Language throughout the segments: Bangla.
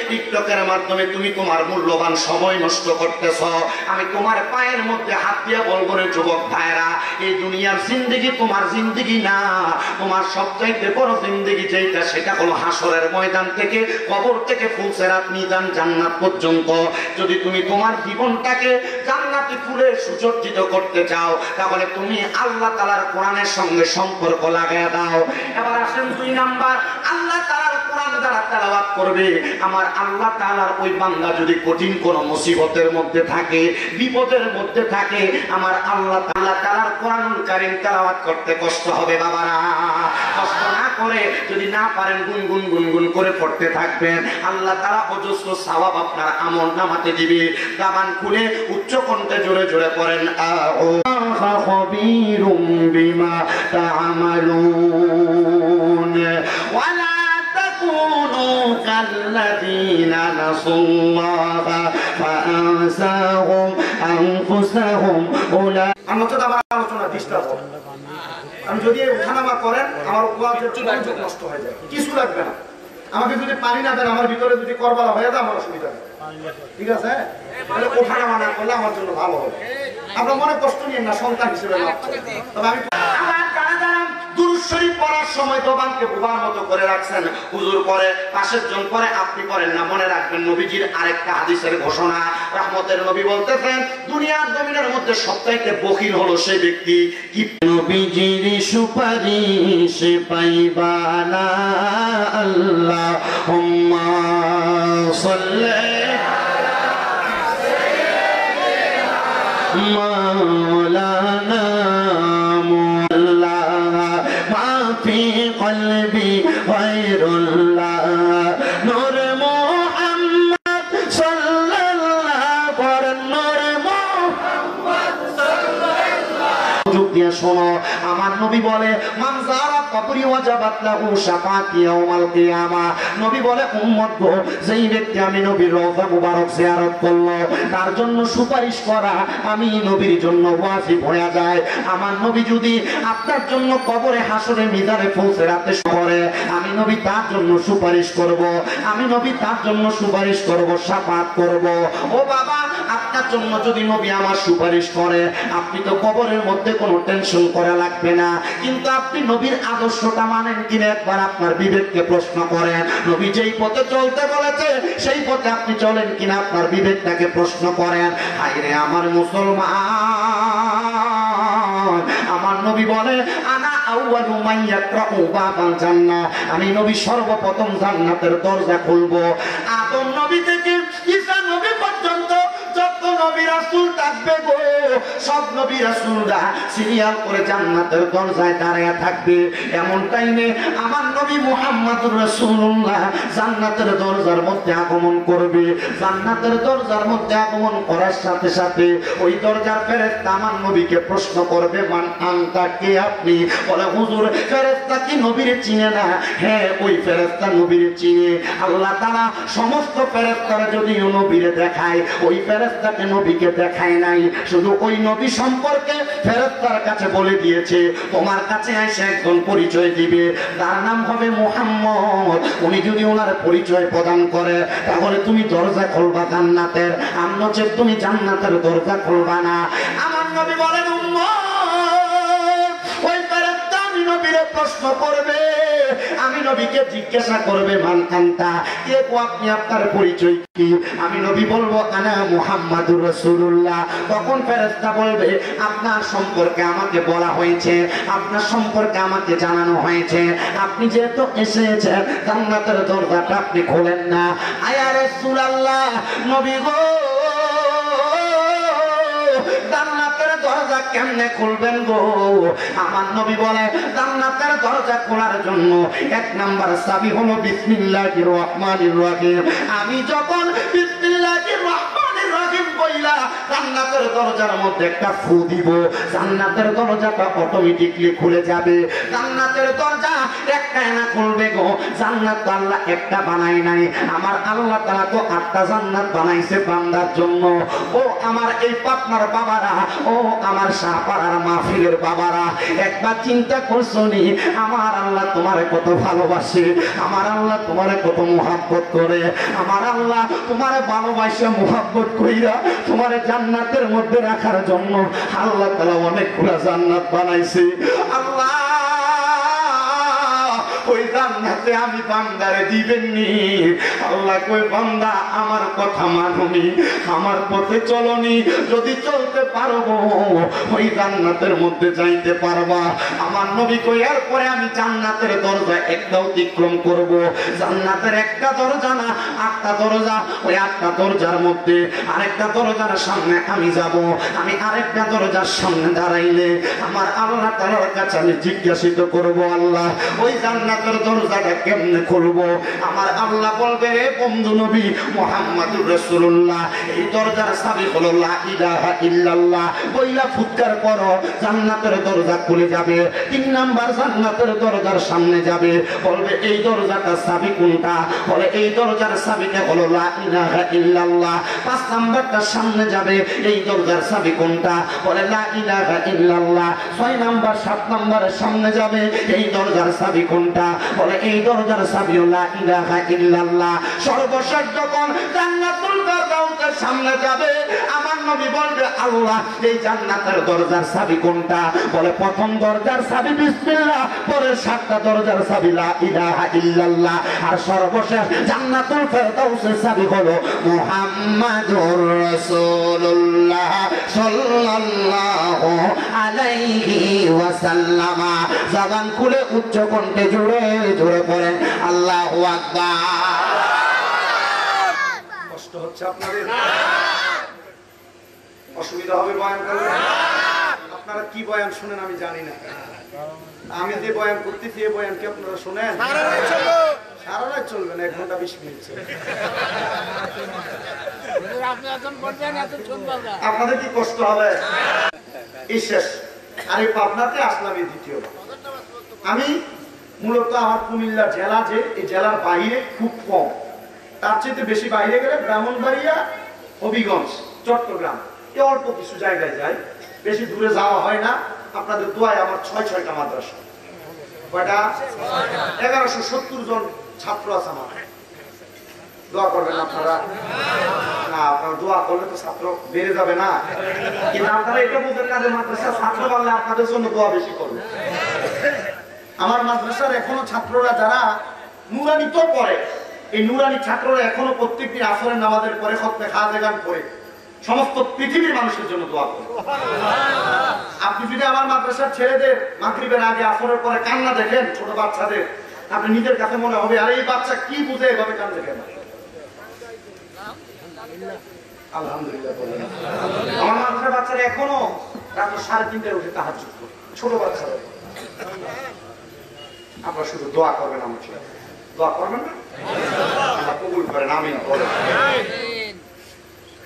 টিকটকের মাধ্যমে তুমি তোমার মূল্যবান সময় নষ্ট করতেছ। আমি তোমার পায়ের মধ্যে হাত দিয়ে বলবো রে যুবক ভাইরা, এই দুনিয়ার জিন্দেগি তোমার জিন্দেগি না। তোমার সবচাইতে বড় জিন্দেগি যেটা, সেটা হলো হাসরের ময়দান থেকে, কবর থেকে ফুলসেরাত মিজান জান্নাত পর্যন্ত। যদি তুমি তোমার জীবনটাকে জান্নাতি ফুলে সুসজ্জিত করতে চাও, তাহলে তুমি আল্লাহ তাআলার কোরআনের সঙ্গে সম্পর্ক লাগায় দাও। এবার আসেন 2 নাম্বার, আল্লাহ তাআলার কোরআন দ্বারা তেলাওয়াত করবে। আমার আল্লাহ তাআলার ওই বান্দা যদি কঠিন কোন মুসিবতের মধ্যে থাকে, বিপদের মধ্যে থাকে, আমার আল্লাহ তাআলার কোরআনুল কারীম তেলাওয়াত করতে কষ্ট হবে বাবারা। কষ্ট না করে যদি না পারেন গুনগুন গুনগুন করে পড়তে থাকবেন, আল্লাহ তাআলা অজস্র সওয়াব আপনার আমলনামাতে দিবে। জবান খুলে উচ্চ কণ্ঠে জোরে জোরে পড়েন, আল্লাহু খাবীরুম বিমা তা'মালুন ওয়ালা كونوا كالذين نسوا الله فأنساهم أنفسهم أولئك আমি তো আবার আলোচনা ডিস্টার্ব হবে। আমি যদি উঠানামা করেন আমার ওয়াজের জন্য নষ্ট হয়ে যায়, কিছু লাগবে না। আমাকে যদি পানি না দেন, আমার ভিতরে যদি করবালা হয়ে যায়, আমার অসুবিধা নেই, ঠিক আছে? তাহলে ওঠানামা না করলে আমার জন্য ভালো হবে। আপনার মনে কষ্ট নিয়ে না, সন্তান হিসেবে তবে আমি দুরূদ শরীফ পড়ার সময় দোবানকে বোবার মতো করে রাখছেন। হুজুর পরে, পাশের জন পরে, আপনি পড়েন না। মনে রাখবেন নবীজির আরেকটা হাদিসের ঘোষণা, রহমতের নবী বলতেছেন, দুনিয়ার জমিনের মধ্যে সবচাইতে বখিল হলো সেই ব্যক্তি কি নবীজির সুপারিশ পাইবা না। আল্লাহুম্মা সাল্লি মাওলানা في قلبي غير الله نور محمد صلى الله عليه نور محمد صلى الله عليه শোনো, আমার নবী বলে, মান যারা কবরি ওয়াজাবাত লাহু শাফাআতি ইয়াউমাল কিয়ামা। নবী বলে, উম্মত গো, যেই ব্যক্তি আমি নবীর রওজা মুবারক জিয়ারত করলো, তার জন্য সুপারিশ করা আমি নবীর জন্য ওয়াজিব হয়ে যায়। আমার নবী যদি আপনার জন্য কবরে, হাসরে, মিজানে ফুলসিরাতে করে, আমি নবী তার জন্য সুপারিশ করব। আমি নবী তার জন্য সুপারিশ করব, শাফাআত করব। ও বাবা, আপনার জন্য যদি নবী আমার সুপারিশ করে, আপনি তো কবরের মধ্যে কোনো টেনশন করা লাগবে না। কিন্তু আপনি নবীর আদর্শটা মানেন কিনা একবার আপনার বিবেককে প্রশ্ন করেন। নবী যেই পথে চলতে বলেছে সেই পথে আপনি চলেন কিনা আপনার বিবেকটাকে প্রশ্ন করেন। হায়রে আমার মুসলমান, আমার নবী বলে, আনা আউয়ালু মান ইয়াকরাউ বাবাল জান্নাহ, আমি নবী সর্বপ্রথম জান্নাতের দরজা খুলবো। আদম নবী থেকে ঈসা নবী পর্যন্ত যত নবী রাসূল থাকবে গো, সব নবী রাসূলরা সিরিয়াল করে জান্নাতের দরজায় দাঁড়িয়ে থাকবে। এমন টাইমে আমার নবী মুহাম্মদুর রাসূলুল্লাহ জান্নাতের দরজার মধ্যে আগমন করবে। জান্নাতের দরজার মধ্যে আগমন করার সাথে সাথে ওই দরজার ফেরেশতা আমার নবীকে প্রশ্ন করবে, মান আনতা, কে আপনি? বলে, হুজুর, ফেরেশতা কি নবীর চিনে না? হ্যাঁ, ওই ফেরেশতা নবীর চিনে। আল্লাহ তাআলা সমস্ত ফেরেশতারা যদি নবীরে দেখায়, ওই ফেরেশতাকে নবীকে দেখায় নাই। শুধু ওই নবী সম্পর্কে ফেরেশতার কাছে বলে দিয়েছে, তোমার কাছে এসে একজন পরিচয় দিবে, তার নাম হবে মুহাম্মদ। উনি যদি ওনার পরিচয় প্রদান করে, তাহলে তুমি দরজা খুলবা জান্নাতের, আর নচেৎ তুমি জান্নাতের দরজা খুলবা না। আমার নবী বলেন, উম্মত, ওই ফেরেশতা আমি নবীরে প্রশ্ন করবে, আমি নবীকে জিজ্ঞাসা করবে, মান আনতা, কে গো আপনি, আপনার পরিচয় কি? আমি নবী বলবো, আনা মুহাম্মাদুর রাসূলুল্লাহ। তখন ফেরেশতা বলবে, আপনার সম্পর্কে আমাকে বলা হয়েছে, আপনার সম্পর্কে আমাকে জানানো হয়েছে, আপনি যেহেতু এসেছেন জান্নাতের দরজাটা আপনি খোলেন না। আয়া রাসূলুল্লাহ, নবী গো, জান্নাতের দরজা কেমনে খুলবেন গো? আমার নবী বলে, জান্নাতের দরজা খোলার জন্য 1 নাম্বার চাবি হলো বিসমিল্লাহির রহমানির রহিম। আমি যখন বিসমিল্লাহির রহমানির রহিম বইলা জান্নাতের দরজার মধ্যে একটা ফু দিব, জান্নাতের দরজাটা অটোমেটিকলি খুলে যাবে। জান্নাতের দরজা একটা না খুলবে গো, জান্নাত আল্লাহ একটা বানাই নাই, আমার আল্লাহ তাআলা তো 8টা জান্নাত বানাইছে বান্দার জন্য। ও আমার এই পাটনার বাবারা, ও আমার শাহপাড়ার মাহফিলের বাবারা, একবার চিন্তা করছো নি আমার আল্লাহ তোমারে কত ভালোবাসে, আমার আল্লাহ তোমারে কত মুহাব্বত করে, আমার আল্লাহ তোমারে ভালোবাসে মুহাব্বত কইরা তোমারে জান্নাতের মধ্যে রাখার জন্য আল্লাহ তাআলা অনেকগুলা জান্নাত বানাইছে। আল্লাহ ওই জান্নাতে আমি বান্দারে দিবেননি। আল্লাহ কই বান্দা আমার কথা মানোনি, আমার পথে চলনি, যদি চলতে পারবো ওই জান্নাতের মধ্যে যাইতে পারবা। আমার নবী কই এরপরে আমি জান্নাতের দরজা একটা অতিক্রম করব। জান্নাতের একটা দরজা না 8টা দরজা, ওই 8টা দরজার মধ্যে আরেকটা দরজার সামনে আমি যাব। আমি আরেকটা দরজার সামনে দাঁড়াইলে আমার আল্লাহ তাআলার কাছে আমি জিজ্ঞাসিত করব, আল্লাহ ওই জান্নাতের দরজাটা কেমনে খুলবো? আমার আল্লাহ বলবে, বন্ধু নবী মুহাম্মদুর রাসূলুল্লাহ, এই দরজার চাবি হলো লা ইলাহা ইল্লাল্লাহ। বইলা ফুৎকার করো, জান্নাতের দরজা খুলে যাবে। 3 নাম্বার জান্নাতের দরজার সামনে যাবে, বলবে এই দরজাটার চাবি কোনটা? বলে এই দরজার চাবিটা হলো লা ইলাহা ইল্লাল্লাহ। 5 নাম্বারটার সামনে যাবে, এই দরজার চাবি কোনটা? বলে লা ইলাহা ইল্লাল্লাহ। 6 নাম্বার 7 নাম্বারের সামনে যাবে, এই দরজার চাবি কোনটা? বলে এই দরজার চাবি লা ইলাহা ইল্লাল্লাহ। সর্বশেষ যখন জান্নাতুল ফেরদাউসের সামনে যাবে, আমার নবী বলবে, আল্লাহ এই জান্নাতের দরজার চাবি কোনটা? বলে প্রথম দরজার চাবি বিসমিল্লাহ, পরে 7টা দরজার চাবি লা ইলাহা ইল্লাল্লাহ, আর সর্বশেষ জান্নাতুল ফেরদাউসের চাবি হলো মুহাম্মাদুর রাসূলুল্লাহ সাল্লাল্লাহু আলাইহি ওয়াসাল্লাম। জবান খুলে উচ্চ কণ্ঠে জোরে জোরে পড়েন আল্লাহু আকবার। কষ্ট হচ্ছে আপনাদের? অসুবিধা হবে বয়ান করলে? আপনারা কি বয়ান শুনেন আমি জানি না, আমি যে বয়ান করতেছি এই বয়ান কি আপনারা শুনেন? সারা রাত চলবে না, 1 ঘন্টা 20 মিনিট চলবে। আপনাদের কি কষ্ট হবে? এই শেষ। আর এই পাবনাতে আসলাম এই দ্বিতীয়বার। আমি মূলত আমার কুমিল্লা জেলা, যে এই জেলার বাইরে খুব কম, তার চেয়ে বেশি বাইরে গেলে ব্রাহ্মণবাড়িয়া, হবিগঞ্জ, চট্টগ্রাম, এই অল্প কিছু জায়গায় যাই, বেশি দূরে যাওয়া হয় না। আপনাদের দোয়ায় আমার 6টা মাদ্রাসা, কয়টা? 1170 জন ছাত্র আছে আমার। দোয়া করবেন আপনারা। না, আপনারা দোয়া করলে তো ছাত্র বেড়ে যাবে না, কিন্তু আপনারা এটা বুঝেন না যে মাদ্রাসা ছাত্র বাড়লে আপনাদের জন্য দোয়া বেশি করবে। আমার মাদ্রাসার এখনো ছাত্ররা যারা নুরানি তো পড়ে, এই নুরানি ছাত্ররা এখনো প্রত্যেকদিন আসরের নামাজের পরে খতমে খাজে গান করে সমস্ত পৃথিবীর মানুষের জন্য দোয়া করে। আপনি যদি আমার মাদ্রাসার ছেলেদের মাগরিবের আগে আসরের পরে কান্না দেখেন, ছোট বাচ্চাদের, আপনি নিজের কাছে মনে হবে আর এই বাচ্চা কি বুঝে এভাবে কান দেখে না। আলহামদুলিল্লাহ। আমার মাদ্রাসার বাচ্চারা এখনো রাত 3:30টায় উঠে তাহাজ্জুদ করে, ছোট বাচ্চারা। আপনারা শুধু দোয়া করবেন, আমার ছেলে দোয়া করবেন না? আল্লাহ কবুল করেন, আমিন বলেন।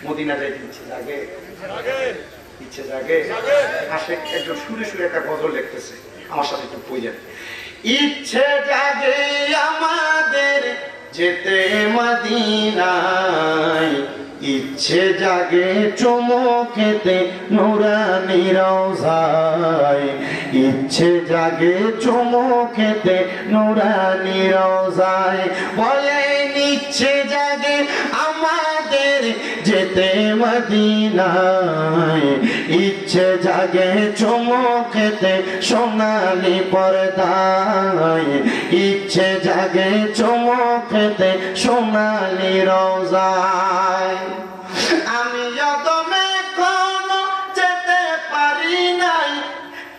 মদিনা যাইতে ইচ্ছে জাগে, ইচ্ছে জাগে। আশেক একজন সুরে সুরে একটা গজল লিখতেছে, আমার সাথে একটু পড়েন। ইচ্ছে জাগে আমাদের যেতে মদিনায়, ইচ্ছে জাগে চুমু খেতে নুরানি রওজায়, ইচ্ছে জাগে চুমু খেতে নুরানি রওজায়। বলেন ইচ্ছে জাগে আমাদের যেতে মদিনায়, ইচ্ছে জাগে চুমু খেতে সোনালি পর্দায়, ইচ্ছে জাগে চুমু খেতে সোনালি রওজায়। আমি যতমে কোনো যেতে পারি নাই,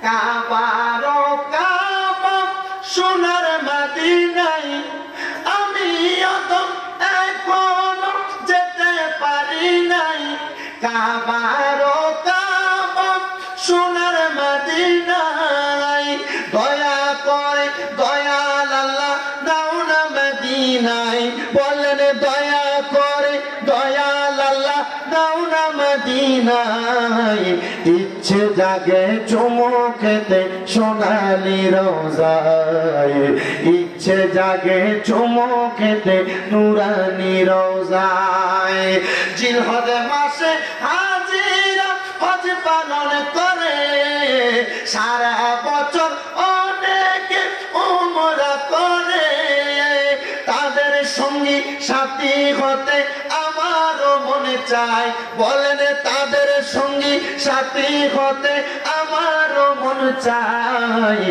কাবারো কাবা সোনার মদিনায়, আমি যতম এখনো যেতে পারি নাই, কাবারো কাবা সোনার মদিনায়। দয়া করে দয়াল আল্লাহ দাও না মদিনায়, বলেন দয়া করে দয়াল আল্লাহ দাও না মদিনায় ইচ্ছে জাগে চুমু খেতে সোনালি রোজায় ইচ্ছে জাগে চুমু খেতে নুরানি রোজায় জিলহজ মাসে হাজিরা হজ পালন করে সারা বছর অনেকে উমরা করে তাদের সঙ্গী সাথী হতে আমারও মনে চায় বলেন তাদের সঙ্গী সাথী হতে আমারও মন চায়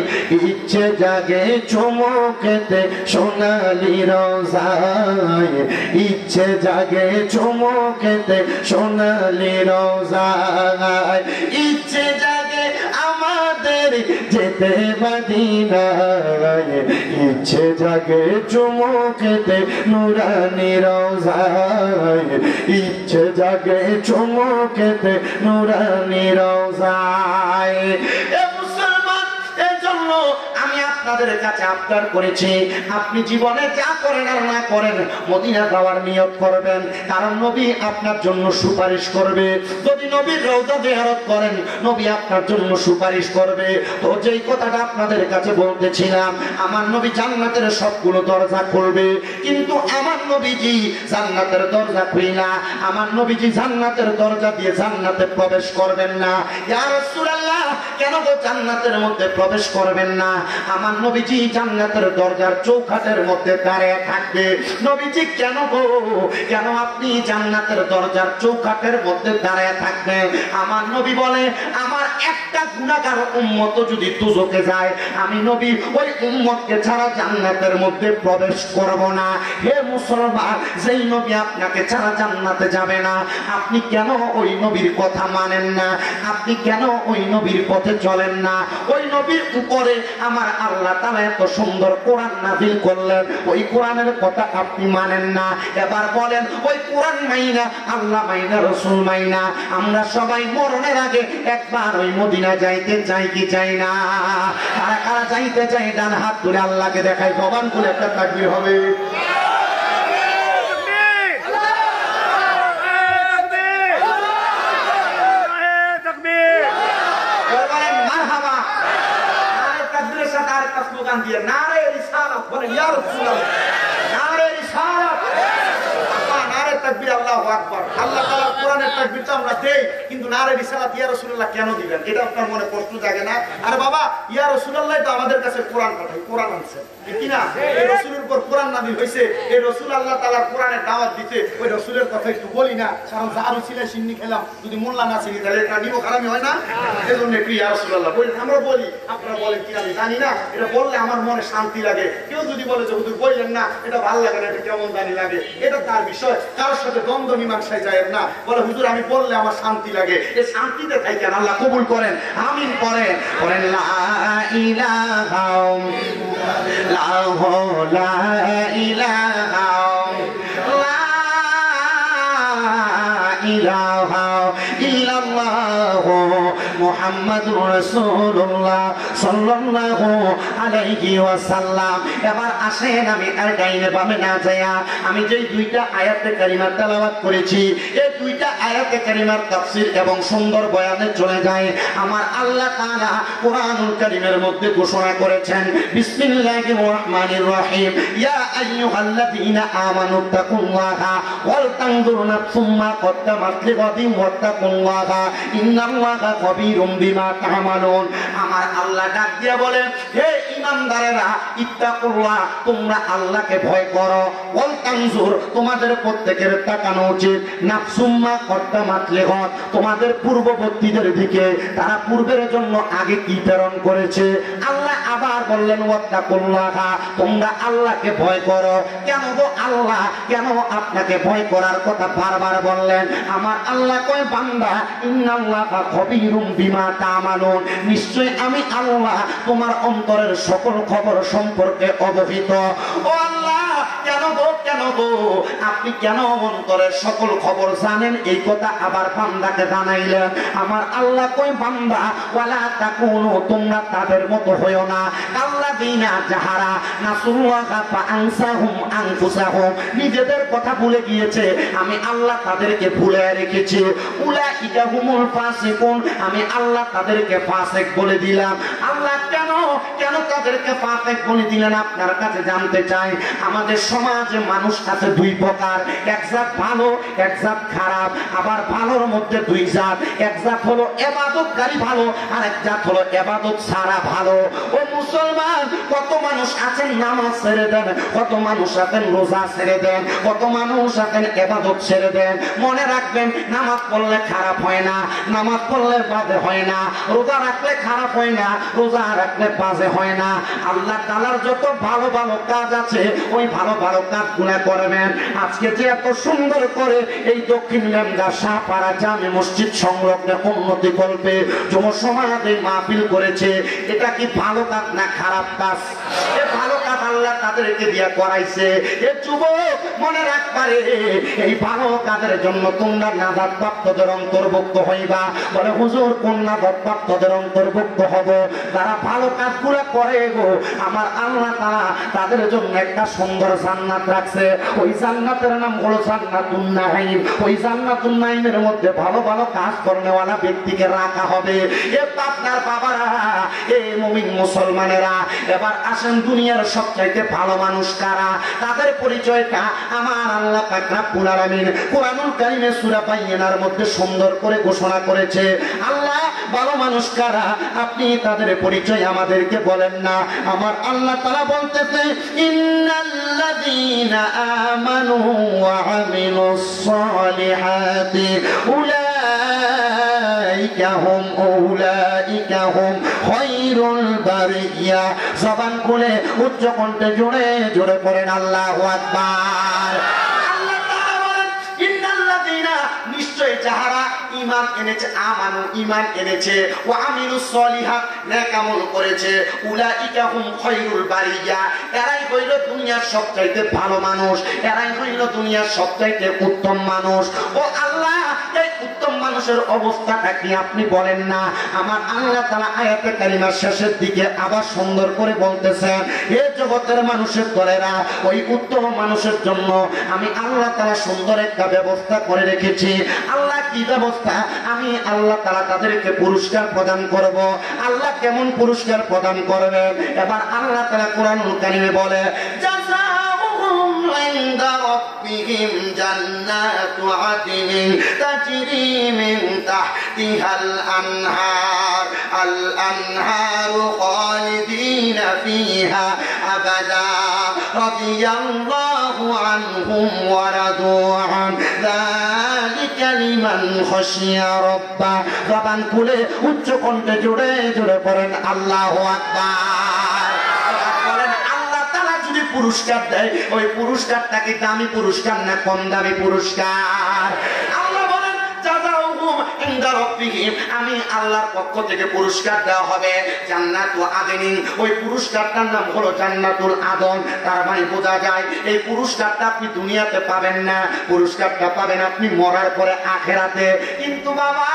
ইচ্ছে জাগে চুমু খেতে সোনালি রোজায় ইচ্ছে জাগে চুমু খেতে সোনালি রোজায় ইচ্ছে জাগে আমাদের যেতে মদিনায় ইচ্ছে জাগে চুমু খেতে নুরানি রোজায় ইচ্ছে জাগে চুমু খেতে নুরানি রোজায় এ মুসলমান এজন্য আমি আপনাদের কাছে আবদার করেছি আপনি জীবনে যা করেন আর না করেন মদিনা যাওয়ার নিয়ত করবেন কারণ নবী আপনার জন্য সুপারিশ করবে যদি নবীর রওজা জিয়ারত করেন নবী আপনার জন্য সুপারিশ করবে তো যেই কথাটা আপনাদের কাছে বলতেছিলাম আমার নবী জান্নাতের সবগুলো দরজা খুলবে কিন্তু আমার নবীজি জান্নাতের দরজা খুলে না আমার নবীজি জান্নাতের দরজা দিয়ে জান্নাতে প্রবেশ করবেন না ইয়া রাসূলুল্লাহ কেন গো জান্নাতের মধ্যে প্রবেশ করবেন না আমার নবীজি জান্নাতের দরজার চৌকাঠের মধ্যে দাঁড়িয়ে থাকবে নবীজি কেন গো কেন আপনি জান্নাতের দরজার চৌকাঠের মধ্যে দাঁড়িয়ে থাকবেন আমার নবী বলে আমার একটা গুনাহগার উম্মত যদি দুজকে যায় আমি নবী ওই উম্মতকে ছাড়া জান্নাতের মধ্যে প্রবেশ করব না হে মুসলমান যেই নবী আপনাকে ছাড়া জান্নাতে যাবে না আপনি কেন ওই নবীর কথা মানেন না আপনি কেন ওই নবীর পথে চলেন না ওই নবীর উপরে আমার আল্লাহ তাআলা এত সুন্দর কোরআন নাযিল করলেন ওই কোরআনের কথা আপনি মানেন না এবার বলেন ওই কোরআন মাইনা আল্লাহ মাইনা রাসূল মাইনা আমরা সবাই মরণের আগে একবার ওই মদিনা যাইতে চাই কি চাই না কারা কারা যাইতে চাই ডান হাত তুলে আল্লাহকে দেখাই জবান খুলে একটা তাকবীর হবে স্লোগান দিয়ে নারে রিসালাত বলেন ইয়া রাসূলুল্লাহ নারে রিসালাত নারে তাকবীর আল্লাহু আকবার আল্লাহ তাআলা কোরআনের তাকবীরটা আমরা দেই কিন্তু নারে রিসালাত ইয়া রাসূলুল্লাহ কেন দিবেন এটা আপনার মনে প্রশ্ন জাগে না আরে বাবা ইয়া রাসূলুল্লাহ তো আমাদের কাছে কোরআন পাঠায় কোরআন আনছে ঠিক না এই রাসূলের উপর কোরআন নাযিল হইছে এই রাসূল আল্লাহ তাআলা কোরআনের দাওয়াত দিতে ওই রাসূলের কথা একটু বলি না কারণ জারু ছিল সিন্নি খেলাম যদি মোল্লা না চিনি তাহলে এটা নিব খারামি হয় না এজন্য একটু ইয়া রাসূলুল্লাহ বলি আমরা বলি আপনারা বলেন কি আমি জানি না এটা বললে আমার মনে শান্তি লাগে কেউ যদি বলে যে হুজুর বললেন না এটা ভালো লাগে না এটা কেমন জানি লাগে এটা তার বিষয় কারোর সাথে দ্বন্দ্ব মীমাংসায় যায় না বলে হুজুর আমি বললে আমার শান্তি লাগে এই শান্তিতে থাকেন আল্লাহ কবুল করেন আমিন করেন বলেন লা ইলাহা লা ইলাহা লা ইলাহা ইল্লাল্লাহ মুহাম্মাদুর রাসূলুল্লাহ সাল্লাল্লাহু আলাইহি ওয়াসাল্লাম এবার আসেন আমি আর গাইনে বামে না যায়া আমি যেই দুইটা আয়াতে কারিমা তেলাওয়াত করেছি এই দুইটা আয়াতে কারিমার তাফসীর এবং সুন্দর বয়ানে চলে যায় আমার আল্লাহ তাআলা কোরআনুল কারীমের মধ্যে ঘোষণা করেছেন বিসমিল্লাহির রহমানির রহিম ইয়া আইয়ুহাল্লাযীনা আমানুত্তাকুল্লাহা ওয়াল তানজুর নাফসুম মা কদ্দামাত লিগাদিন ওয়াত্তাকুল্লাহা ইন্নাল্লাহা খাবীরুম বিমা তা'মালুন আমার আল্লাহ ডাক দিয়ে বলেন হে ঈমানদারেরা ইত্তাকুল্লাহ তোমরা আল্লাহকে ভয় করো ওয়াল তানজুর তোমাদের প্রত্যেকের তাকানো উচিত নাফসুম মা কদ্দামাত লিগাদ তোমাদের পূর্ববর্তীদের দিকে তারা পূর্বের জন্য আগে কি প্রেরণ করেছে আল্লাহ আবার বললেন ওয়াত্তাকুল্লাহা তোমরা আল্লাহকে ভয় করো কেন গো আল্লাহ কেন আপনাকে ভয় করার কথা বারবার বললেন আমার আল্লাহ কয় বান্দা ইন্নাল্লাহা খাবীরুম বিমা তা'মালুন নিশ্চয় আমি আল্লাহ তোমার অন্তরের সকল খবর সম্পর্কে অবহিত ও আল্লাহ কেন গো আপনি কেন অন্তরের সকল খবর জানেন এই কথা আবার বান্দাকে জানাইলেন। আমার আল্লাহ কই বান্দা ওয়ালা তাকুনু তোমরা তাদের মতো হইও না আল্লাযিনা যাহারা নাসুল্লাহা ফাআনসাহুম আনফুসাহুম নিজেদের কথা ভুলে গিয়েছে আমি আল্লাহ তাদেরকে ভুলে রেখেছি। উলাইকা হুমুল ফাসিকুন আমি আল্লাহ তাদেরকে ফাসিক বলে দিলাম। আল্লাহ কেন তাদেরকে ফাসিক বলে দিলেন আপনার কাছে জানতে চাই। আমাদের সমাজে মানুষ আছে দুই প্রকার, এক জাত ভালো এক জাত খারাপ। আবার ভালোর মধ্যে দুই জাত, এক জাত হলো ইবাদতকারী ভালো আর এক জাত হলো ইবাদত ছাড়া ভালো। ও মুসলমান, কত মানুষ আছেন নামাজ ছেড়ে দেন, কত মানুষ আছেন রোজা ছেড়ে দেন, কত মানুষ আছেন ইবাদত ছেড়ে দেন। মনে রাখবেন নামাজ পড়লে খারাপ হয় না, নামাজ পড়লে বাজে হয় না, রোজা রাখলে খারাপ হয় না, রোজা রাখলে বাজে হয় না। আল্লাহ তাআলার যত ভালো ভালো কাজ আছে ওই ভালো ভালো কাজগুলো করবেন। আজকে যে এত সুন্দর করে এই দক্ষিণ লেমদা শাহপাড়া জামে মসজিদ সংলগ্ন উন্নতি কল্পে যুব সমাজে মাহফিল করেছে, এটা কি ভালো কাজ না খারাপ কাজ? এ ভালো কাজ আল্লাহ তাদেরকে দিয়ে করাইছে। এ যুবক মনে রাখবারে এই ভালো কাজের জন্য তোমরা নাজাত প্রাপ্তদের অন্তর্ভুক্ত হইবা। বলে হুজুর কোন নাজাত প্রাপ্তদের অন্তর্ভুক্ত হব? যারা ভালো কাজগুলো করে গো আমার আল্লাহ তাআলা তাদের জন্য একটা সুন্দর জান্নাত রাখছে। ওই জান্নাতের নাম হলো জান্নাতুন নাঈম। ওই জান্নাতুন নাঈমের মধ্যে ভালো ভালো কাজ করেওয়ালা ব্যক্তিকে রাখা হবে। এ আপনার বাবারা, এ মুমিন মুসলমানেরা, এবার আসেন দুনিয়ার সবচাইতে ভালো মানুষ কারা তাদের পরিচয়টা আমার আল্লাহ পাক রব্বুল আলামিন কুরআনুল কারীমে সূরা বাইয়িনার মধ্যে সুন্দর করে ঘোষণা করেছে। আল্লাহ ভালো মানুষ কারা আপনি তাদের পরিচয় আমাদেরকে বলেন না। আমার আল্লাহ তাআলা বলতেছে ইন্নাল্লাযীনা আমানু ওয়া আমিলুস সালিহাতি উলাইকা হুম খায়রুল বারিয়া। জবান খুলে উচ্চ কণ্ঠে জোরে জোরে পড়েন আল্লাহু আকবার। আল্লাহ তাআলা বলেন ইন্নাল্লাযীনা নিশ্চয় যাহারা ঈমান এনেছে, আমানু ঈমান এনেছে, ওয়া আমিলুস সলিহাত নেক আমল করেছে, উলাইকা হুম খায়রুল বারিয়া এরাই হইল দুনিয়ার সবচাইতে ভালো মানুষ, এরাই হইল দুনিয়ার সবচাইতে উত্তম মানুষ। ও আল্লাহ এই উত্তম মানুষের অবস্থাটা কি আপনি বলেন না? আমার আল্লাহ তাআলা আয়াতে কারিমার শেষের দিকে আবার সুন্দর করে বলতেছেন হে জগতের মানুষের দলেরা, ওই উত্তম মানুষের জন্য আমি আল্লাহ তাআলা সুন্দর একটা ব্যবস্থা করে রেখেছি। আল্লাহ কি ব্যবস্থা? আমি আল্লাহ তাআলা তাদেরকে পুরস্কার প্রদান করব। আল্লাহ কেমন পুরস্কার প্রদান করবেন? এবার আল্লাহ তাআলা কুরআনুল কারীমে বলে জাযাউহুম ইনদা রাব্বিহিম জান্নাতু আদনিন তাজরি মিন তাহতিহাল আনহার আল আনহারু খালিদিনা ফিহা আবাদা রাদিয়াল্লাহু আনহুম ওয়া রাদু আন যালিকা লিমান খাশিয়া রাব্বা। জবান খুলে উচ্চ কণ্ঠে জোরে জোরে পড়েন আল্লাহু আকবার। বলেন আল্লাহ তাআলা যদি পুরস্কার দেয় ওই পুরস্কারটা কি দামি পুরস্কার না কম দামি পুরস্কার? আল্লাহ বলেন জাযাউহুম ইনদা রাব্বিহিম আমি আল্লাহর পক্ষ থেকে পুরস্কার দেওয়া হবে জান্নাতু আদনিন। ওই পুরস্কারটার নাম হলো জান্নাতুল আদন। তার মানে বোঝা যায় এই পুরস্কারটা আপনি দুনিয়াতে পাবেন না, পুরস্কারটা পাবেন আপনি মরার পরে আখিরাতে। কিন্তু বাবা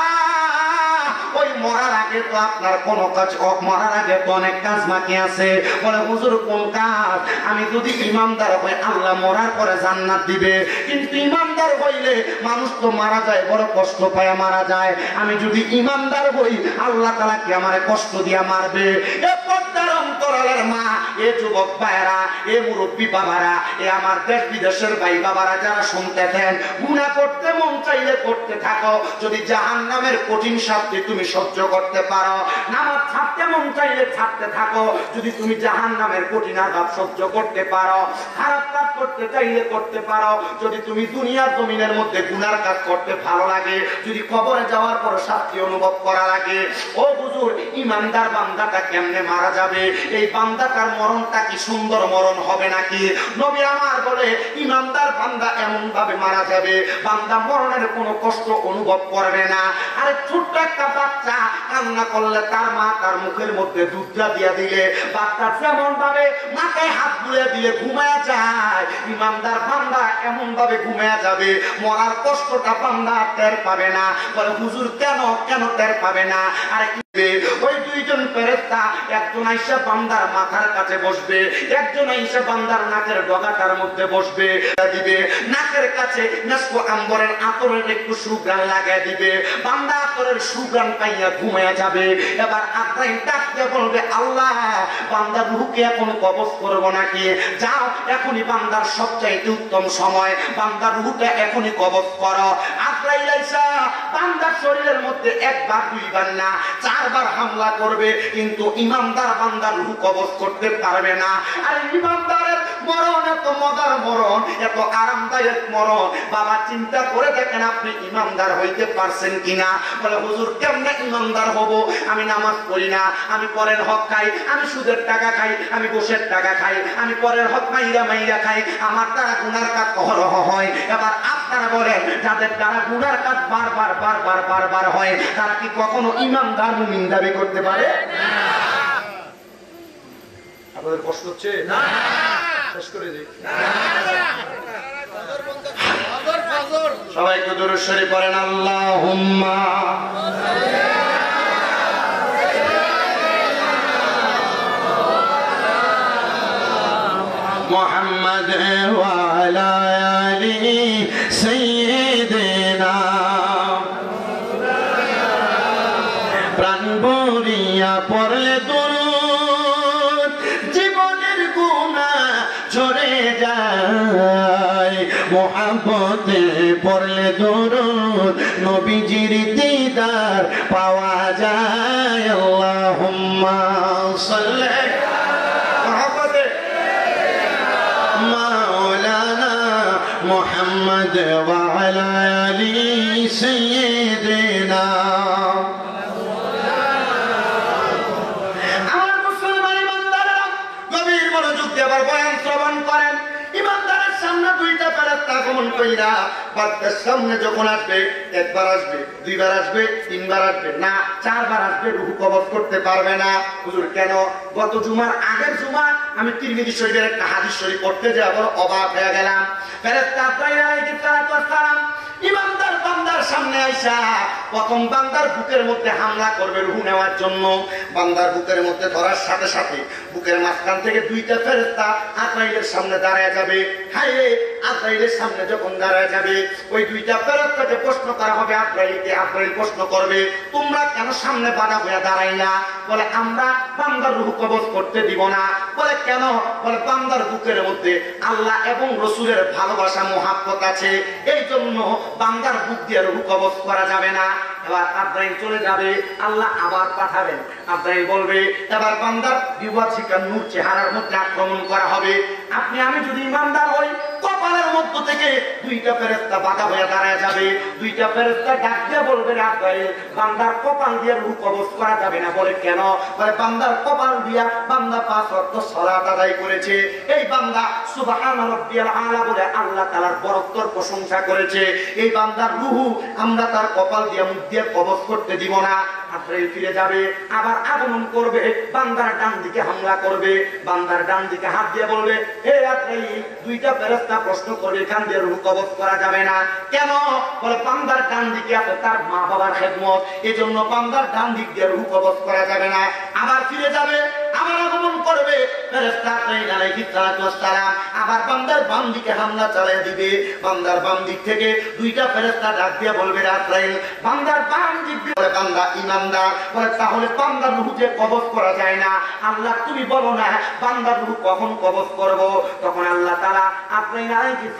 ওই মরার আগে তো আপনার কোন কাজ, মরার আগে তো অনেক কাজ বাকি আছে। বলে হুজুর কোন কাজ? আমি যদি ইমানদার হই আল্লাহ মরার পরে জান্নাত দিবে, কিন্তু ইমানদার হইলে মানুষ তো মারা যায় বড় কষ্ট পায় মারা যায়। আমি যদি ইমানদার হই আল্লাহ তাআলা কি আমারে কষ্ট দিয়া মারবে? এ পর্দার অন্তরালের মা, এ যুবক ভাইরা, এ মুরব্বী বাবারা, এ আমার দেশ বিদেশের ভাই বাবারা যারা শুনতেছেন, গুনাহ করতে মন চাইলে করতে থাকো। যদি জাহান্নামের কঠিন শাস্তি তুমি সহ্য করতে পারো, নামাজ ছাড়তে মন চাইলে ছাড়তে থাকো। যদি তুমি জাহান্নামের কঠিন আযাব সহ্য করতে পারো, খারাপ কাজ করতে চাইলে করতে পারো। যদি তুমি দুনিয়ার জমিনের মধ্যে গুনার কাজ করতে ভালো লাগে, যদি কবরে যাওয়ার পর শাস্তি অনুভব করা লাগে, ও হুজুর ইমানদার বান্দাটা কেমনে মারা যাবে? এই বান্দাটার মরণটা কি সুন্দর মরণ হবে নাকি? নবী আমার বলে ইমানদার বান্দা এমন ভাবে মারা যাবে বান্দা মরণের কোনো কষ্ট অনুভব করবে না। আরে ছোট্ট একটা বাচ্চা কান্না করলে তার মা তার মুখের মধ্যে দুধটা দিয়া দিলে বাচ্চা যেমন ভাবে মাথায় হাত বুলিয়ে দিলে ঘুমায়া যায়, ইমানদার বান্দা এমন ভাবে ঘুমায়া যাবে মরার কষ্টটা বান্দা টের পাবে না। বলে হুজুর কেন টের পাবে না? আরে ওই দুইজন ফেরেশতা একজন আইসা বান্দার মাথার কাছে বসবে, একজন আইসা বান্দার নাকের ডগাটার মধ্যে বসবে, দিবে নাকের কাছে নাসকো আম্বরের আতরের একটু সুঘ্রাণ লাগাই দিবে, বান্দা আতরের সুঘ্রাণ পাইয়া ঘুমায়া যাবে। এবার আজরাইল ডাক দিয়ে বলবে আল্লাহ বান্দার রূহকে এখন কবজ করবো নাকি? যাও এখনই বান্দার সবচাইতে উত্তম সময়, বান্দার রূহটা এখনই কবজ করো। আজরাইল আইসা বান্দার শরীরের মধ্যে একবার দুইবার না চারবার হামলা করবে, কিন্তু ইমানদার বান্দার রূহ কবজ করতে পারবে না। আর ইমানদারের মরণ এত মজার মরণ, এত আরামদায়ক মরণ। বাবা চিন্তা করে দেখেন আপনি ইমানদার হইতে পারছেন কিনা? বলে হুজুর কেমনে ইমানদার হব? আমি নামাজ পড়ি না, আমি পরের হক খাই, আমি সুদের টাকা খাই, আমি ঘুষের টাকা খাই, আমি পরের হক মাইরা খাই, আমার দ্বারা গুনার কাজ অহরহ হয়। এবার আপনারা বলেন যাদের দ্বারা গুনার কাজ বারবার হয় তারা কি কখনো ইমানদার মুমিন দাবি করতে পারে? আপনাদের কষ্ট হচ্ছে না? শেষ করে দিই। সবাই একটু দুরূদ শরীফ পড়েন আল্লাহুম্মা মুহাম্মাদ ওয়া আলা আলি সাইয়্যিদিনা। প্রাণ ভরিয়া পড়লে দুরূদ জীবনের গুনাহ ঝরে যায়, মোহাব্বতে পড়লে দুরূদ নবীজির দিদার পাওয়া যায়। আল্লাহুম্মা সাল্লি মোহাম্মদে মাওলানা মুহাম্মদ ওয়া আলা আলি সাইয়্যিদিনা। আমার মুসলমান ইমানদাররা গভীর মনোযোগ দিয়ে আবার বয়ান শ্রবণ করেন। ইমানদারের সামনে দুইটা ফেরেশতা আগমন কইরা বাচ্চার সামনে যখন আসবে, একবার আসবে, দুইবার আসবে, তিনবার আসবে না, চারবার আসবে, রূহ কবজ করতে পারবে না। হুজুর কেন? গত জুমার আগের জুমা আমি তিরমিজি শরীফের একটা হাদিস শরীফ পড়তে যাই, আবার অবাক হয়ে গেলাম। ফেরেশতা আজরাইল আলাইহিস সালাম ইমানদার বান্দার সামনে আইসা প্রথম বান্দার বুকের মধ্যে হামলা করবে রূহ নেওয়ার জন্য। বান্দার বুকের মধ্যে ধরার সাথে সাথে বুকের মাঝখান থেকে দুইটা ফেরেশতা আজরাইলের সামনে দাঁড়ায় যাবে। হায় আজরাইলের সামনে যখন দাঁড়ায় যাবে, ওই দুইটা ফেরেশতাকে প্রশ্ন করা হবে আজরাইলকে। আজরাইল প্রশ্ন করবে তোমরা কেন সামনে বাধা হয়ে দাঁড়াইলা? বলে আমরা বান্দার রূহ কবজ করতে দিব না। বলে কেন? বলে বান্দার বুকের মধ্যে আল্লাহ এবং রাসূলের ভালোবাসা মুহাব্বত আছে, এই জন্য বান্দার বুক দিয়ে রূহ কবজ করা যাবে না। এবার আজরাইল চলে যাবে, আল্লাহ আবার পাঠাবেন। আজরাইল বলবে এবার বান্দার বিবাচিকা নূর চেহারার মধ্যে আক্রমণ করা হবে। আপনি আমি যদি ইমানদার হই, কপালের মধ্য থেকে দুইটা ফেরেশতা বাধা হয়ে দাঁড়ায় যাবে। দুইটা ফেরেশতা ডাক দিয়ে বলবে আজরাইল বান্দার কপাল দিয়ে রূহ কবজ করা যাবে না। বলে কেন? বলে বান্দার কপাল দিয়া বান্দা 5 ওয়াক্ত সালাত আদায় করেছে, এই বান্দা সুবহানা রাব্বিয়াল আলা বলে আল্লাহ তাআলার বরকতের প্রশংসা করেছে। এই বান্দার রূহ আমরা তার কপাল দিয়ে মুখ দিয়ে কবজ করতে দিব না। আজরাইল ফিরে যাবে, আবার আগমন করবে, বান্দার ডান দিকে হামলা করবে, বান্দার ডান দিকে হাত দিয়ে বলবে হে আজরাইল দুইটা ফেরেশতা প্রশ্ন করবে এখান দিয়ে রূহ কবজ করা যাবে না। কেন? বলে বান্দার ডান দিকে আছে তার মা বাবার খেদমত, এজন্য বান্দার ডান দিক দিয়ে রূহ কবজ করা যাবে না। আবার ফিরে যাবে, আবার আগমন করবে ফেরেশতা আজরাইল আলাইহিস সালাম, আবার বান্দার বাম দিকে হামলা চালিয়ে দিবে। বান্দার বাম দিক থেকে দুইটা ফেরেশতা ডাক দিয়ে বলবে আজরাইল বান্দার বাম দিক দিয়ে। বলে বান্দা ইমানদার, বলে তাহলে বান্দার রূহ যে কবজ করা যায় না, আল্লাহ তুমি বলো না বান্দার রূহ কখন কবজ করব? তখন আল্লাহ তাআলা আজরাইল আলাইহিস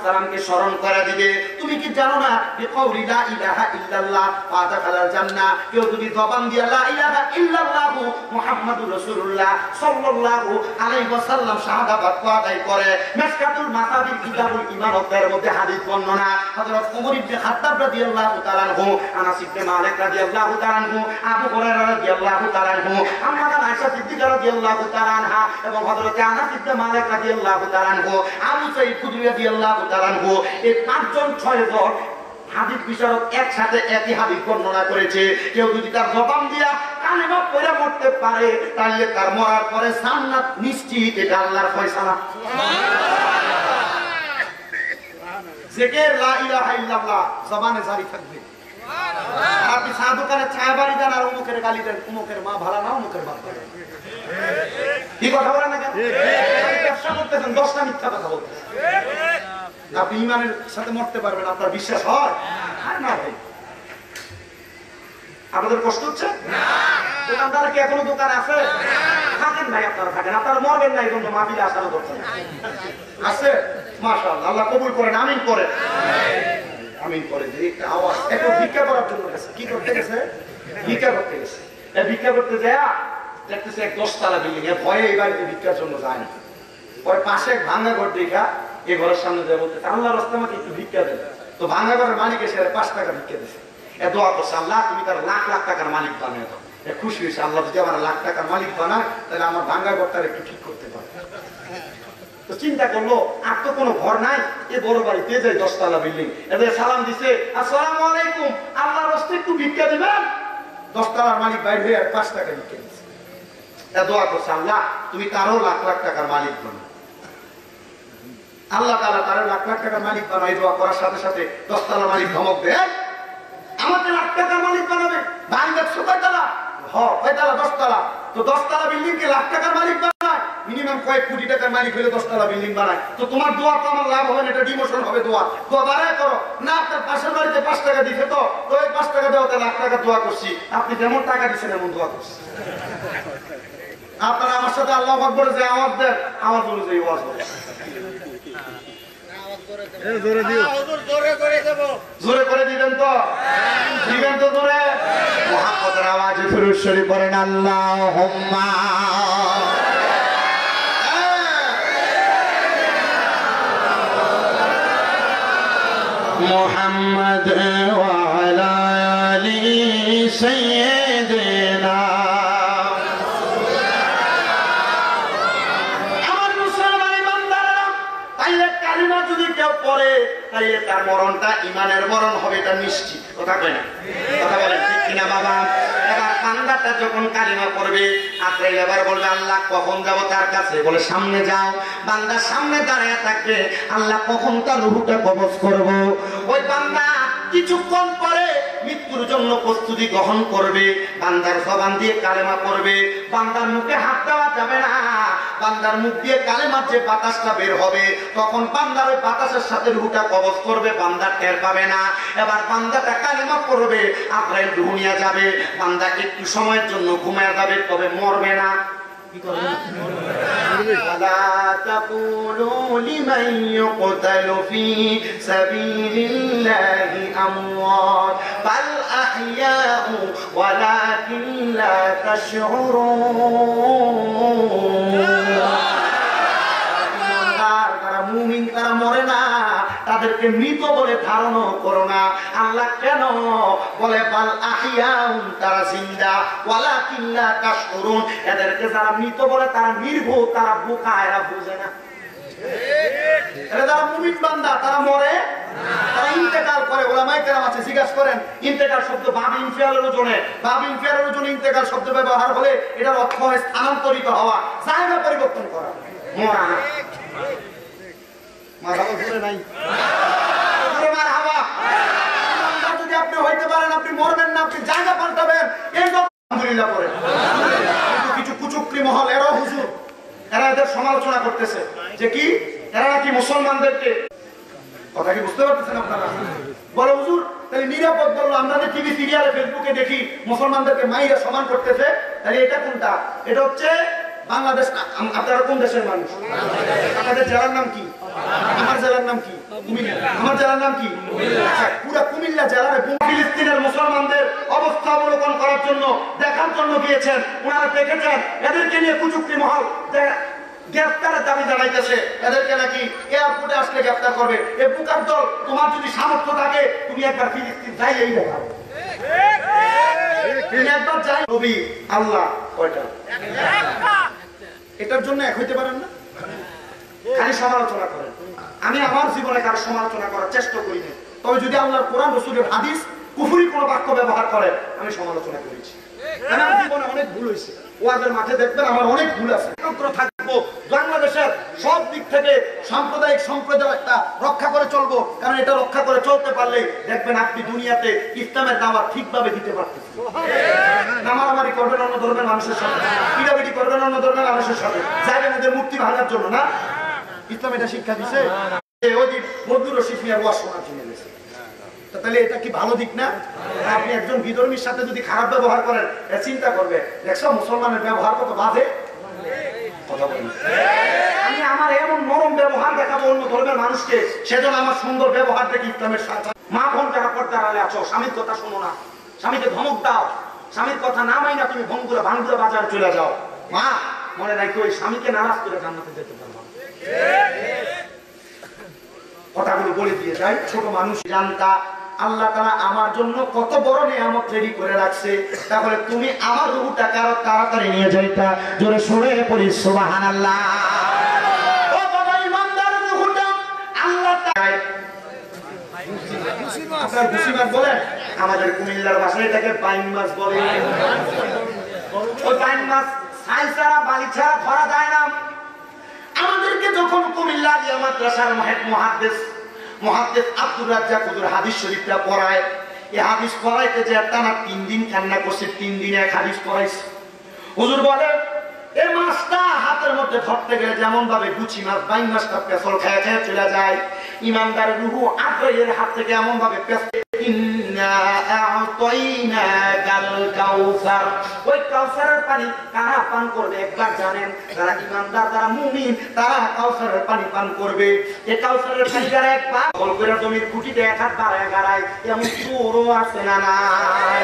সালামকে স্মরণ করে দিবে, তুমি কি জানো না বিকাউলি লা ইলাহা ইল্লাল্লাহ ফাদাখালাল জান্নাহ, কেউ যদি জবান দিয়ে লা ইলাহা ইল্লাল্লাহ মুহাম্মাদুর রাসূলুল্লাহ সাল্লাল্লাহু আলাইহি ওয়াসাল্লাম শাহাদাত বাক্য আদায় করে, মিশকাতুল মাসাবির কিতাবুল ঈমানের মধ্যে হাদিস বর্ণনা হযরত ওমর ইবনে খাত্তাব রাদিয়াল্লাহু তাআলা আনহু, আনাস ইবনে মালিক রাদিয়াল্লাহু তাআলা আনহু, আবু হুরায়রা রাদিয়াল্লাহু তাআলা আনহু, আম্মা আয়েশা সিদ্দিকা রাদিয়াল্লাহু তাআলা আনহা এবং হযরত আনাস ইবনে মালিক রাদিয়াল্লাহু তাআলা আনহু, আবু সাঈদ খুদরি রাদিয়াল্লাহু তাআলা আনহু, এই 5 জন 6 জন হাদিস বিশারদ একসাথে একই হাদিস বর্ণনা করেছে। কেউ যদি তার জবান দিয়া কালেমা পড়ে মরতে পারে তাহলে তার মরার পরে জান্নাত নিশ্চিত, এটা আল্লাহর ফয়সালা। জিকির লা ইলাহা ইল্লাল্লাহ জবানে জারি থাকবে। আপনি চা দোকানে চা বাড়ি দেন আর অমুকের গালি দেন, অমুকের মা ভালো না, অমুকের বাপ ভালো। কি কথা বলেন না কেন? ব্যবসা করতেছেন, 10টা মিথ্যা কথা বলতেছেন। আপনি ইমানের সাথে মরতে পারবেন, আপনার বিশ্বাস হয় না ভাই? আপনাদের কষ্ট হচ্ছে না? দোকানদার কি এখনো দোকান আছে? থাকেন ভাই, আপনারা থাকেন, আপনারা মরবেন না, এই জন্য মাহফিলে আসারও দরকার আছে। মাশাআল্লাহ, আল্লাহ কবুল করেন, আমিন করেন, আমিন করেন। যে একটা আওয়াজ, এখন ভিক্ষা করার জন্য গেছে। কি করতে গেছে? ভিক্ষা করতে গেছে। ভিক্ষা করতে যায় দেখতেছে এক 10 তলা বিল্ডিং, এ ভয়ে এই বাড়িতে ভিক্ষার জন্য যায় না। ওই পাশে এক ভাঙা ঘর দেখা এই ঘরের সামনে যায় বলতে, আল্লাহ রাস্তা আমাকে একটু ভিক্ষা দেন। তো ভাঙা ঘরের মালিক এসে 5 টাকা ভিক্ষা দিচ্ছে। দোয়া করছে, আল্লাহ তুমি তার লাখ লাখ টাকার মালিক বানিয়ে দাও। খুশি হয়েছে, আল্লাহ যদি আমার লাখ টাকার মালিক বানায় তাহলে আমার ভাঙ্গা ঘরটার একটু ঠিক করতে পারে। তো চিন্তা করলো, আর তো কোনো ঘর নাই, এ বড় বাড়িতে যায় 10 তলা বিল্ডিং, এদের সালাম দিছে, আসসালামু আলাইকুম, আল্লাহর রাস্তায় একটু ভিক্ষা দিবেন। 10 তলার মালিক বাইরে হয়ে 5 টাকা ভিক্ষা দিচ্ছে। দোয়া করছে, আল্লাহ তুমি তারও লাখ লাখ টাকার মালিক বানাও। আল্লাহ তাআলা তারও লাখ লাখ টাকার মালিক বানায়। দোয়া করার সাথে সাথে 10 তলার মালিক ধমক দেয়, আমাকে লাখ টাকার মালিক বানাবে। ভাই দেখছো কয়তলা? কয়তলা? 10 তলা। তো 10 তলা বিল্ডিং কে লাখ টাকার মালিক বানায়? মিনিমাম কয়েক কোটি টাকার মালিক হলে 10 তলা বিল্ডিং বানায়। তো তোমার দোয়া তো আমার লাভ হবে না, এটা ডিমোশন হবে। দোয়া বাড়ায় করো না। আপনার পাশের বাড়িতে 5 টাকা দিছে, তো ওই 5 টাকা দেওয়াতে লাখ টাকা দোয়া করছি। আপনি যেমন টাকা দিচ্ছেন এমন দোয়া করছি। আপনারা আমার সাথে আল্লাহু আকবার যে আওয়াজ দেন, আওয়াজ অনুযায়ী ওয়াজ হবে। জোরে করে দিবেন তো? দিবেন তো জোরে? মুহাম্মদের আওয়াজে দুরূদ শরীফ পড়েন, আল্লাহুম্মা মুহাম্মদ ওয়া আলা আলি সাইয়্যিদিনা। আমার মুসলমান বান্দারা, তাইলে কালিমা যদি কেউ পড়ে তাইলে তার মরণটা ইমানের মরণ হবে, এটা নিশ্চিত। কথা কয় না? কথা বলেন ঠিক কিনা বাবা? এবার বান্দাটা যখন কালিমা পড়বে, আত্রাইল এবার বলবে, আল্লাহ কখন যাব তার কাছে? বলে সামনে যাও। বান্দা সামনে দাঁড়িয়ে থাকবে, আল্লাহ কখন তার রূহটা কবজ করব। ওই বান্দা কিছুক্ষণ পরে মৃত্যুর জন্য প্রস্তুতি গ্রহণ করবে। বান্দার জবান দিয়ে কালেমা পড়বে, বান্দার মুখে হাত দেওয়া যাবে না। বান্দার মুখ দিয়ে কালেমার যে বাতাসটা বের হবে, তখন বান্দার ওই বাতাসের সাথে রূহটা কবজ করবে, বান্দা টের পাবে না। এবার বান্দাটা কালেমা পড়বে, আজরাইল রূহ নিয়ে যাবে। বান্দা একটু সময়ের জন্য ঘুমিয়ে যাবে, তবে মরবে না। কি করবে? ولا تقولوا لمن يقتل في سبيل الله أموات بل أحياء ولكن لا تشعرون। তারা মুমিন, তারা মরে না, তাদেরকে মৃত বলে ধারণা করো না। আল্লাহ কেন বলে বাল আহিয়াউন, তারা জিন্দা, ওয়ালাকিন লা তাশউরুন, এদেরকে যারা মৃত বলে তারা নির্ভুল, তারা বোকা, এরা বুঝে না। এরা যারা মুমিন বান্দা তারা মরে না, তারা ইন্তেকাল করে। ওলামায়ে কেরাম আছে, জিজ্ঞাসা করেন ইন্তেকাল শব্দ বাব ইনফিয়ালের ওজনে, বাব ইনফিয়ালের ওজনে ইন্তেকাল শব্দ ব্যবহার হলে এটার অর্থ হয় স্থানান্তরিত হওয়া, জায়গা পরিবর্তন করা, মরা না। মারহাবা জোরে নাই? জোরে মারহাবা। যদি আপনি হইতে পারেন, আপনি মরবেন না, আপনি জায়গা পাল্টাবেন, এই তো আলহামদুলিল্লাহ পড়েন। কিন্তু কিছু কুচুকরি মহল, এরা হুজুর, এরা এদের সমালোচনা করতেছে যে কি এরা নাকি মুসলমানদেরকে, কথা কি বুঝতে পারতেছেন আপনারা? বলো হুজুর তাহলে নিরাপদ বললো, আমরা যে টিভি সিরিয়ালে ফেসবুকে দেখি মুসলমানদেরকে মাইরা সমান করতেছে, তাহলে এটা কোনটা? এটা হচ্ছে বাংলাদেশ। আপনারা কোন দেশের মানুষ? আপনাদের জেলার নাম কি? আমার জেলার নাম কি? কুমিল্লা। আমার জেলার নাম কি? পুরা কুমিল্লা জেলার ফিলিস্তিনের মুসলমানদের অবস্থা অবলোকন করার জন্য, দেখার জন্য গিয়েছেন। ওনারা দেখেছেন এদেরকে নিয়ে কুচুক্তি মহল গ্রেফতারের দাবি জানাইতেছে, এদেরকে নাকি এয়ারপোর্টে আসলে গ্রেফতার করবে। এ বুকার দল, তোমার যদি সামর্থ্য থাকে তুমি একবার ফিলিস্তিন যাই, এই দেখাও। একবার যাই। নবী আল্লাহ কয়টা? এটার জন্য এক হইতে পারেন না, খালি সমালোচনা করেন। আমি আমার জীবনে কারো সমালোচনা করার চেষ্টা করি না, তবে যদি আল্লাহর কোরআন রাসূলের হাদিস কুফরি কোনো বাক্য ব্যবহার করেন, আমি সমালোচনা করেছি। আমার জীবনে অনেক ভুল হয়েছে, ওয়াজের মাঠে দেখবেন আমার অনেক ভুল আছে। একত্র থাকবো, বাংলাদেশের সব দিক থেকে সাম্প্রদায়িক সম্প্রদায়টা রক্ষা করে চলবো, কারণ এটা রক্ষা করে চলতে পারলে দেখবেন আপনি দুনিয়াতে ইসলামের দাওয়াত ঠিকভাবে দিতে পারতেছেন। নামারামারি করবেন অন্য ধর্মের মানুষের সাথে, পিটাপিটি করবেন অন্য ধর্মের মানুষের সাথে, যাইবেন ওদের মূর্তি ভাঙার জন্য না। ইসলাম এটা শিক্ষা দিছে। ওই দিন বদরুর রশিদ মিয়ার ওয়াজ শোনার জন্য গেছে, তাহলে এটা কি ভালো দিক না? আপনি একজন বিধর্মীর সাথে যদি খারাপ ব্যবহার করেন, চিন্তা করবে দেখছো মুসলমানের ব্যবহার কত বাজে। আমি আমার এমন নরম ব্যবহার দেখাবো অন্য ধর্মের মানুষকে, সেজন্য আমার সুন্দর ব্যবহার দেখি ইসলামের সাথে। মা বোন যারা পর্দার আড়ালে আছো, স্বামীর কথা শোনো না, স্বামীকে ধমক দাও, স্বামীর কথা না মাই না তুমি ভাঙ্গুরা বাজারে চলে যাও। মা মনে রাখো, ওই স্বামীকে নারাজ করে জান্নাতে যেতে পারবো। কথাগুলো বলে দিয়ে যাই, ছোট মানুষ জানতা আল্লাহ তাআলা আমার জন্য কত বড় নিয়ামত রেডি করে রাখছে, তাহলে তুমি আমার রূহটা কারো তাড়াতাড়ি নিয়ে যাইতা। জোরে সরে পড়ি সুবহানাল্লাহ। ও বাবা ইমানদার, রূহটা আল্লাহ তাআলা আপনার খুশি মাছ বলে, আমাদের কুমিল্লার ভাষায় এটাকে বাইন মাছ বলে। ওই বাইন মাছ ছাই ছাড়া বালি ছাড়া ধরা যায় না। আমাদেরকে যখন কুমিল্লা আলিয়া মাদ্রাসার মুহাদ্দিস আব্দুর রাজ্জাক হুজুর হাদিস শরীফটা পড়ায়, এই হাদিস পড়াইতে যে টানা 3 দিন কান্না করছে, 3 দিনে এক হাদিস পড়াইছে। হুজুর বলে এই মাছটা হাতের মধ্যে ধরতে গেলে যেমন ভাবে গুচি মাছ বাইন মাছটা পেছল খেয়ে খেয়ে চলে যায়, ইমানদার রূহ আব্রাইয়ের হাত থেকে এমন ভাবে ইন্না আ'তাইনাকাল কাউসার, ওই কাউসারের পানি কারা পান করবে একবার জানেন? যারা ইমানদার, যারা মুমিন, তারা কাউসারের পানি পান করবে। এই কাউসারের পানি যারা একবার বল করে জমির খুঁটিতে এক হাত বাড়ায় গাড়ায়, এমন চোরও আছে না নাই?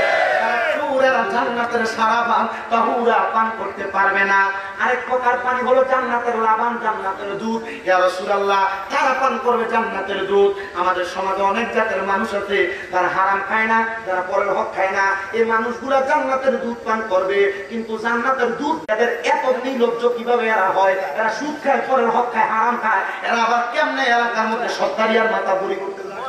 চোরেরা জান্নাতের সারা পান তাহুরা পান করতে পারবে না। আরেক প্রকার পানি হলো জান্নাতের লাবান, জান্নাতের দুধ। ইয়া রাসূলুল্লাহ, তারা পান করবে জান্নাতের দুধ। আমাদের সমাজে অনেক জাতের মানুষ আছে যারা হারাম খায় না, যারা পরের হক খায় না, এই মানুষগুলা জান্নাতের দুধ পান করবে। কিন্তু জান্নাতের দুধ এদের এত নির্লজ্জ কিভাবে এরা হয়? এরা সুদ খায়, পরের হক খায়, হারাম খায়, এরা আবার কেমনে এলাকার মধ্যে সত্তারিয়ার মাথা বুড়ি করতে যায়?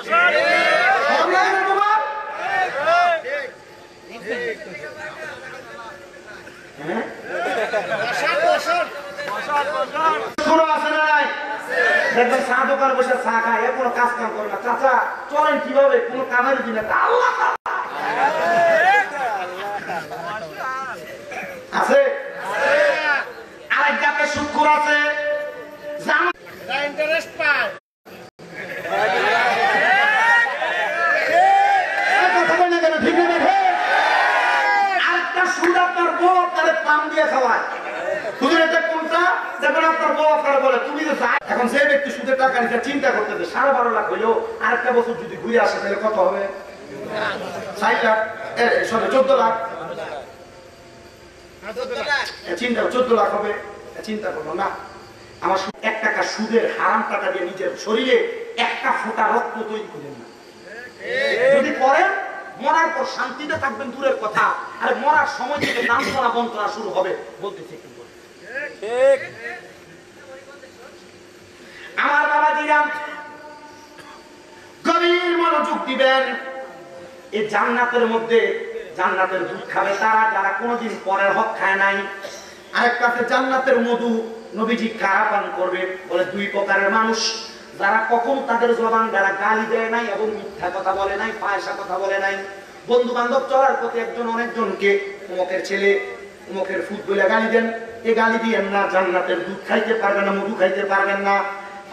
দেখবেন চা দোকানে বসে চা খায়, কোনো কাজ কাম করে না। চাচা চলেন কিভাবে? কোনো কামের দিনে আল্লাহ আছে। আরেক জাতের শুকর আছে, ইন্টারেস্ট পায়। আরেকটা সুদ আপনার বউ আপনার পাম দিয়ে খাওয়ায়। হুজুর এটা কোনটা? যখন আপনার বউ আপনার বলে তুমি যে চাই, এখন যে ব্যক্তি সুদের টাকা নিতে চিন্তা করতেছে 12.5 লাখ হইলেও আরেকটা বছর যদি ঘুরে আসে তাহলে কত হবে? 60 লাখ, 14 লাখ, চিন্তা 14 লাখ হবে। চিন্তা করলো না, আমার 1 টাকা সুদের হারাম টাকা দিয়ে নিজের শরীরে একটা ফোঁটা রক্ত তৈরি করেন না। যদি করেন মরার পর শান্তিতে থাকবেন দূরের কথা, আর মরার সময় থেকে নামতনা বন্তনা শুরু হবে। বলতেছে আমার বাবাজিরা গভীর মনোযোগ দিবেন। এই জান্নাতের মধ্যে জান্নাতের দুধ খাবে তারা যারা কোনোদিন পরের হক খায় নাই। আরেক কাছে জান্নাতের মধু নবীজি কারা পান করবে? বলে 2 প্রকারের মানুষ, যারা কখন তাদের জবান দ্বারা গালি দেয় নাই এবং মিথ্যা কথা বলে নাই, পয়সা কথা বলে নাই। বন্ধু বান্ধব চলার পথে একজন অনেকজনকে অমুকের ছেলে, অমুকের ফুট বলে গালি দেন, এ গালি দিয়েন না। জান্নাতের দুধ খাইতে পারবেন না, মধু খাইতে পারবেন না।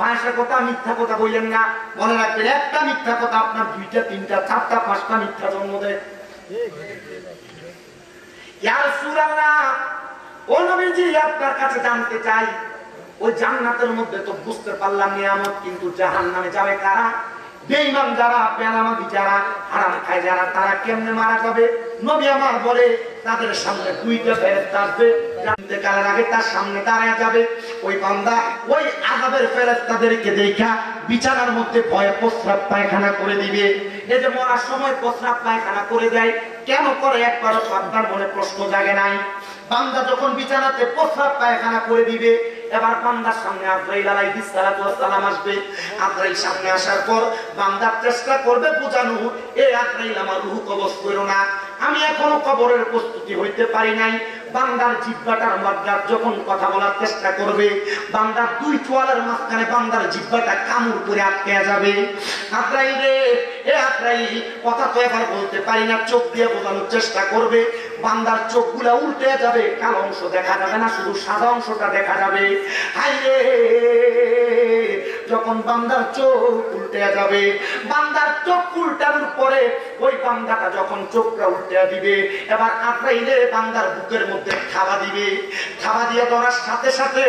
পয়সা কথা, মিথ্যা কথা বললেন না। মনে রাখবেন, একটা মিথ্যা কথা আপনার 2টা 3টা 4টা 5টা মিথ্যা জন্ম দেয়। ইয়া রাসূলুল্লাহ, ও নবীজি আপনার কাছে জানতে চাই, ওই জান্নাতের মধ্যে তো বুঝতে পারলাম নিয়ামত, কিন্তু জাহান্নামে যাবে কারা? বেঈমান যারা, বেনামাজি যারা, হারাম খায় যারা, তারা কেমনে মারা যাবে? নবী আমার বলে তাদের সামনে 2টা ফেরেশতা আসবে, জান্নাতের আগে তার সামনে দাঁড়ায় যাবে। ওই বান্দা ওই আযাবের ফেরেশতাদেরকে দেখা বিছানার মধ্যে ভয়ে প্রস্রাব পায়খানা করে দিবে। এই যে মরার সময় প্রস্রাব পায়খানা করে দেয়, কেন করে একবারও আপনার মনে প্রশ্ন জাগে নাই? বান্দা যখন বিছানাতে প্রস্রাব পায়খানা করে দিবে, এবার বান্দার সামনে আজরাইল আলাইহিস সালাতু ওয়াস সালাম আসবে। আজরাইল সামনে আসার পর বান্দা চেষ্টা করবে বুঝানো, এ আজরাইল আমার রূহ কবজ করো না, আমি এখনো কবরের প্রস্তুতি হইতে পারি নাই। বান্দার জিহ্বাটার মধ্যে যখন কথা বলার চেষ্টা করবে, বান্দার দুই চোয়ালের মাঝখানে বান্দার জিহ্বাটা কামড় করে আটকে যাবে। আজরাইল রে, এ আজরাইল কথা তো এবার বলতে পারি না, চোখ দিয়ে বোঝানোর চেষ্টা করবে, বান্দার চোখগুলা উল্টে যাবে, কালো অংশ দেখা যাবে না, শুধু সাদা অংশটা দেখা যাবে। হাই রে, যখন বান্দার চোখ উল্টে যাবে, বান্দার চোখ উল্টানোর পরে ওই বান্দাটা যখন চোখটা উল্টে দিবে, এবার আজরাইলে বান্দার বুকের মধ্যে থাবা দিবে। থাবা দিয়ে ধরার সাথে সাথে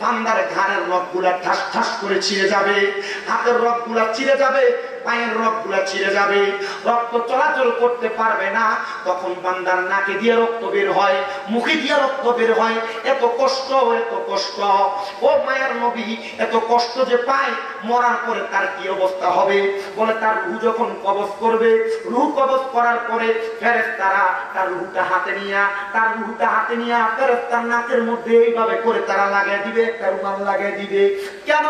বান্দার ঘাড়ের রগগুলা ঠাস ঠাস করে ছিঁড়ে যাবে, হাতের রগগুলা ছিঁড়ে যাবে, পায়ের রগগুলা ছিঁড়ে যাবে, রক্ত চলাচল করতে পারবে না। তখন বান্দার নাকে দিয়ে রক্ত বের হয়, মুখে দিয়ে রক্ত বের হয়। এত কষ্ট, এত কষ্ট, ও মায়ের নবী, এত কষ্ট যে পায়, মরার পরে তার কি অবস্থা হবে? বলে তার রূহ যখন কবজ করবে, রূহ কবজ করার পরে ফেরেশতারা তার রূহটা হাতে নিয়ে, তার রূহটা হাতে নিয়ে ফেরেশতার নাকের মধ্যে এইভাবে করে তারা লাগিয়ে দিবে, একটা রুমাল লাগিয়ে দিবে। কেন?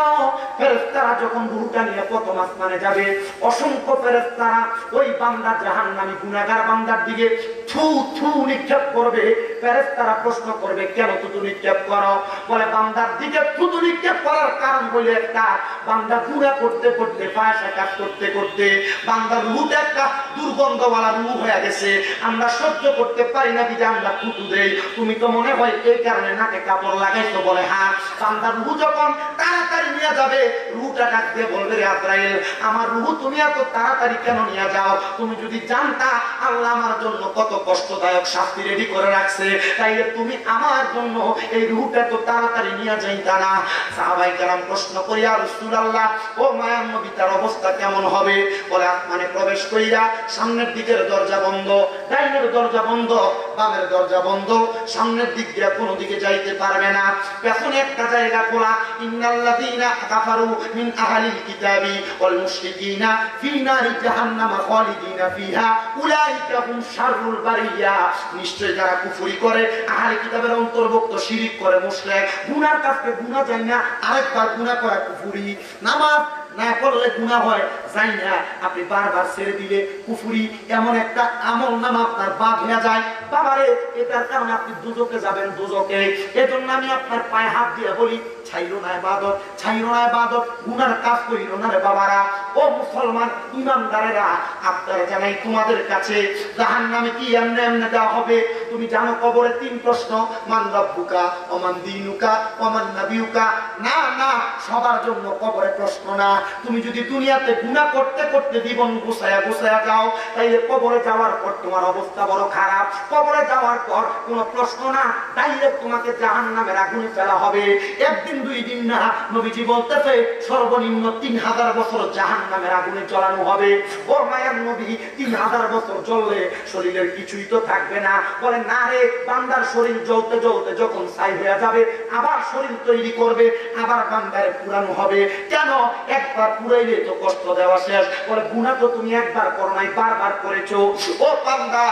ফেরেশতারা যখন রূহটা নিয়ে প্রথম আসমানে যাবে, অসংখ্য ফেরেশতারা ওই বান্দা জাহান্নামী গুনাহগার বান্দার দিকে থু থু নিক্ষেপ করবে। ফেরেশতারা প্রশ্ন করবে, কেন থুতু নিক্ষেপ করো? বলে বান্দার দিকে থুতু নিক্ষেপ করার কারণ হলো একটা, বান্দা গুনাহ করতে করতে, ফাহিশা কাজ করতে করতে বান্দার রূহটা একটা দুর্গন্ধওয়ালা রূহ হয়ে গেছে, আমরা সহ্য করতে পারি না, বিধায় আমরা থুতু দেই। তুমি তো মনে হয় এই কারণে নাকে কাপড় লাগাইছো। বলে হ্যাঁ। বান্দার রূহ যখন তাড়াতাড়ি নিয়ে যাবে, রূহটা ডাক দিয়ে বলবে, রে আজরাইল, আমার রূহ তুমি এত তাড়াতাড়ি কেন নিয়ে যাও? তুমি যদি জানতা আল্লাহ আমার জন্য কত কষ্টদায়ক শাস্তি রেডি করে রাখছে, তাইলে তুমি আমার জন্য এই রূহটা তো তাড়াতাড়ি নিয়ে যাইতা না। সাহাবায়ে কেরাম প্রশ্ন করি, ইয়া রাসূলুল্লাহ, ও মায়ার নবী, তার অবস্থা কেমন হবে? বলে আসমানে প্রবেশ কইরা সামনের দিকের দরজা বন্ধ, ডাইনের দরজা বন্ধ, বামের দরজা বন্ধ, সামনের দিক দিয়ে কোনো দিকে যাইতে পারবে না, পেছনে একটা জায়গা খোলা। ইন্নাল্লাযীনা কাফারু মিন আহলিল কিতাবি ওয়াল মুশরিকিনা ফি নারি জাহান্নাম খালিদিনা ফিহা উলাইকা হুম শাররুল বারিয়া। নিশ্চয় যারা কুফরি করে, আহলে কিতাবের অন্তর্ভুক্ত, শিরিক করে, মুশরিক, গুনার কাজকে গুনাহ যায় না, আরেকবার গুনাহ করা কুফরি। নামাজ না পড়লে গুনাহ হয় যাই না, আপনি বারবার ছেড়ে দিলে কুফরি। এমন একটা আমল নামা আপনার বাদ হয়ে যায়, বাবারে, এটার কারণে আপনি দুজকে যাবেন, দুজকে। এজন্য আমি আপনার পায়ে হাত দিয়ে বলি, ছাইরো না ইবাদত, ছাইরো না ইবাদত, গুনার কাজ কইরো না রে বাবারা। ও মুসলমান ইমানদারেরা, আপনারা জানাই তোমাদের কাছে জাহান্নামে কি এমনে এমনে দেওয়া হবে। তুমি জানো কবরে 3 প্রশ্ন, মান রাব্বুকা ওয়া মান দীনুকা ওয়া মান নাবিয়ুকা। না না, সবার জন্য কবরে প্রশ্ন না। তুমি যদি দুনিয়াতে গুনাহ করতে করতে জীবন গোছায়া গোছায়া যাও, তাইলে কবরে যাওয়ার পর তোমার অবস্থা বড় খারাপ। কবরে যাওয়ার পর কোনো প্রশ্ন না, ডাইরেক্ট তোমাকে জাহান্নামের আগুনে ফেলা হবে। একদিন 2 দিন না, নবীজি বলতেছে সর্বনিম্ন 3000 বছর জাহান্নামের আগুনে জ্বলানো হবে। ও মায়ের নবী, 3000 বছর জ্বললে শরীরের কিছুই তো থাকবে না। বলে না রে, বান্দার শরীর জ্বলতে জ্বলতে যখন ছাই হয়ে যাবে, আবার শরীর তৈরি করবে, আবার বান্দারে পুরানো হবে। কেন? একবার পুরাইলে তো কষ্ট দেওয়া শেষ। বলে গুনাহ তো তুমি একবার করো নাই, বারবার করেছো। ও বান্দা,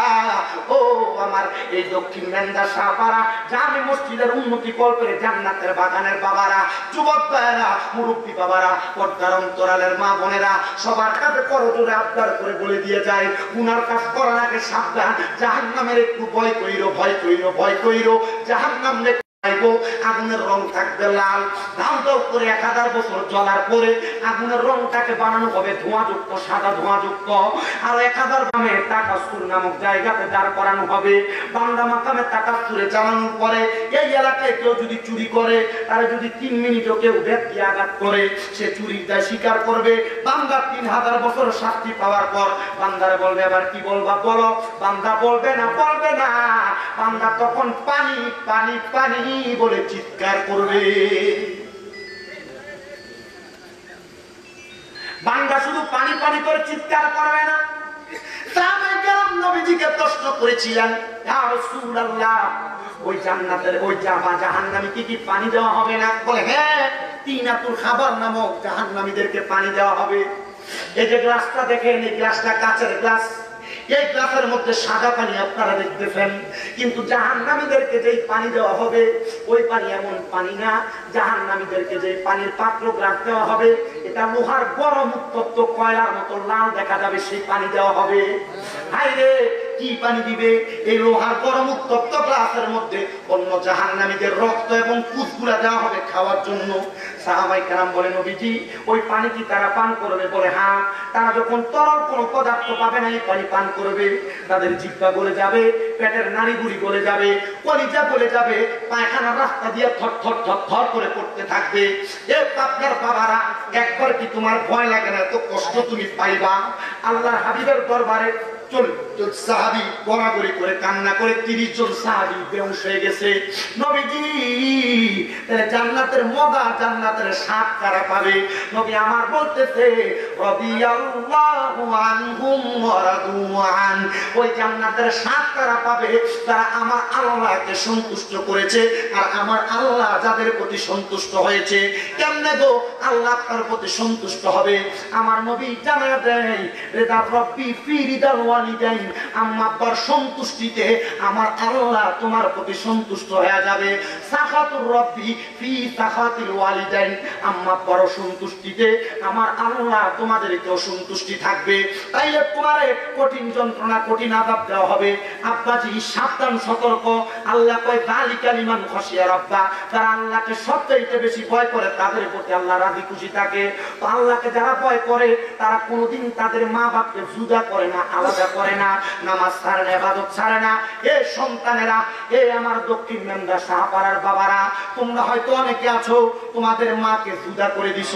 ও আমার এই দক্ষিণ মেন্দা শাহপাড়া জামে মসজিদের উন্নতি কল্পে জান্নাতের বাগানের বাবারা, যুবক ভাইয়েরা, মুরব্বী বাবারা, পর্দার অন্তরালের মা বোনেরা, সবার কাছে করজোরে আবদার করে বলে দিয়ে যায়, গুনার কাজ করার আগে সাবধান, জাহান্নামের একটু ভয় কইরো, ভয় কইরো, ভয় কইরো। জাহান্নাম আগুনের রং থাকবে লাল, দাও দাও করে 1000 বছর জ্বলার পরে আগুনের রংটাকে বানানো হবে ধোঁয়াযুক্ত, সাদা ধোঁয়াযুক্ত। আর 1000 দামে তাকাসুর নামক জায়গাতে দাঁড় করানো হবে। বান্দা মাকামে তাকাসুরে জানানোর পরে এই এলাকায় কেউ যদি চুরি করে, তার যদি 3 মিনিটও কেউ ব্যাগ দিয়ে আঘাত করে, সে চুরির দায় স্বীকার করবে। বান্দা 3000 বছর শাস্তি পাওয়ার পর বান্দারে বলবে, এবার কি বলবা বলো। বান্দা বলবে না, বলবে না। বান্দা তখন পানি পানি পানি বলে চিৎকার করবে। বান্দা শুধু পানি পানি করে চিৎকার করবে না। সাহাবায়ে কেরাম নবীজিকে প্রশ্ন করেছিলেন, ইয়া রাসূলুল্লাহ, ওই জান্নাতের ওই জাহান্নামী কি পানি দেওয়া হবে না? বলে হ্যাঁ, তিনাতুল খাবার নামক জাহান্নামীদেরকে পানি দেওয়া হবে। এই যে গ্লাসটা দেখেন, এই গ্লাসটা কাচের গ্লাস, এই গ্লাসের মধ্যে সাদা পানি আপনারা দেখতেছেন, কিন্তু জাহান্নামীদেরকে যেই পানি দেওয়া হবে ওই পানি এমন পানি না। জাহান্নামীদেরকে যে পানির পাত্র গ্লাস দেওয়া হবে এটা লোহার গরম উত্তপ্ত কয়লার মতো লাল দেখা যাবে, সেই পানি দেওয়া হবে। হায়রে কি পানি দিবে? এই লোহার গরম উত্তপ্ত গ্লাসের মধ্যে অন্য জাহান্নামীদের রক্ত এবং পুতগুলা দেওয়া হবে খাওয়ার জন্য। সাহাবায়ে কেরাম বলে, নবীজি ওই পানি কি তারা পান করবে? বলে হ্যাঁ, তারা যখন তরল কোনো পদার্থ পাবে না এই পানি পান করবে। তাদের জিহ্বা গলে যাবে, পেটের নাড়িভুড়ি গলে যাবে, কলিজা গলে যাবে, পায়খানার রাস্তা দিয়ে থর থর থর থর করে পড়তে থাকবে। এ আপনার বাবারা, একবার কি তোমার ভয় লাগে না? এত কষ্ট তুমি পাইবা? আল্লাহর হাবিবের দরবারে সাহাবী গড়াগড়ি করে কান্না করে 30 জন সাহাবী বেহুশ হয়ে গেছে। নবীজি জান্নাতের মজা, জান্নাতের স্বাদ কারা পাবে? নবী আমার বলতেছে রাদিয়াল্লাহু আনহুম ওয়া রাদু আন। ওই জান্নাতের স্বাদ কারা পাবে? তারা আমার আল্লাহকে সন্তুষ্ট করেছে, আর আমার আল্লাহ যাদের প্রতি সন্তুষ্ট হয়েছে। কেমনে গো আল্লাহ তার প্রতি সন্তুষ্ট হবে? আমার নবী জানা দেয় রিদা রব্বি ফি রিদাল ওয়ালিদাইন, আম্মা আব্বার সন্তুষ্টিতে আমার আল্লাহ তোমার প্রতি সন্তুষ্ট হয়ে যাবে। সাখাতুর রব্বি ফি সাখাতিল ওয়ালিদাইন, আম্মা আব্বার সন্তুষ্টিতে আমার আল্লাহ তোমাদেরকেও সন্তুষ্টি থাকবে। তাইলে তোমারে কঠিন যন্ত্রণা, কঠিন আযাব দেওয়া হবে। আব্বাজি সাবধান, সতর্ক। আল্লাহ কয় যালিকা লিমান খাশিয়া রাব্বা, যারা আল্লাহকে সবচাইতে বেশি ভয় করে তাদের প্রতি আল্লাহ রাজি খুশি থাকে। তো আল্লাহকে যারা ভয় করে তারা কোনোদিন তাদের মা বাপকে জুদা করে না, আলাদা করে না, নামাজ ছাড়ে না, ইবাদত ছাড়ে না। এ সন্তানেরা, এ আমার দক্ষিণ মেন্দা শাহপাড়ার বাবারা, তোমরা হয়তো অনেকে আছো তোমাদের মাকে জুদা করে দিছ।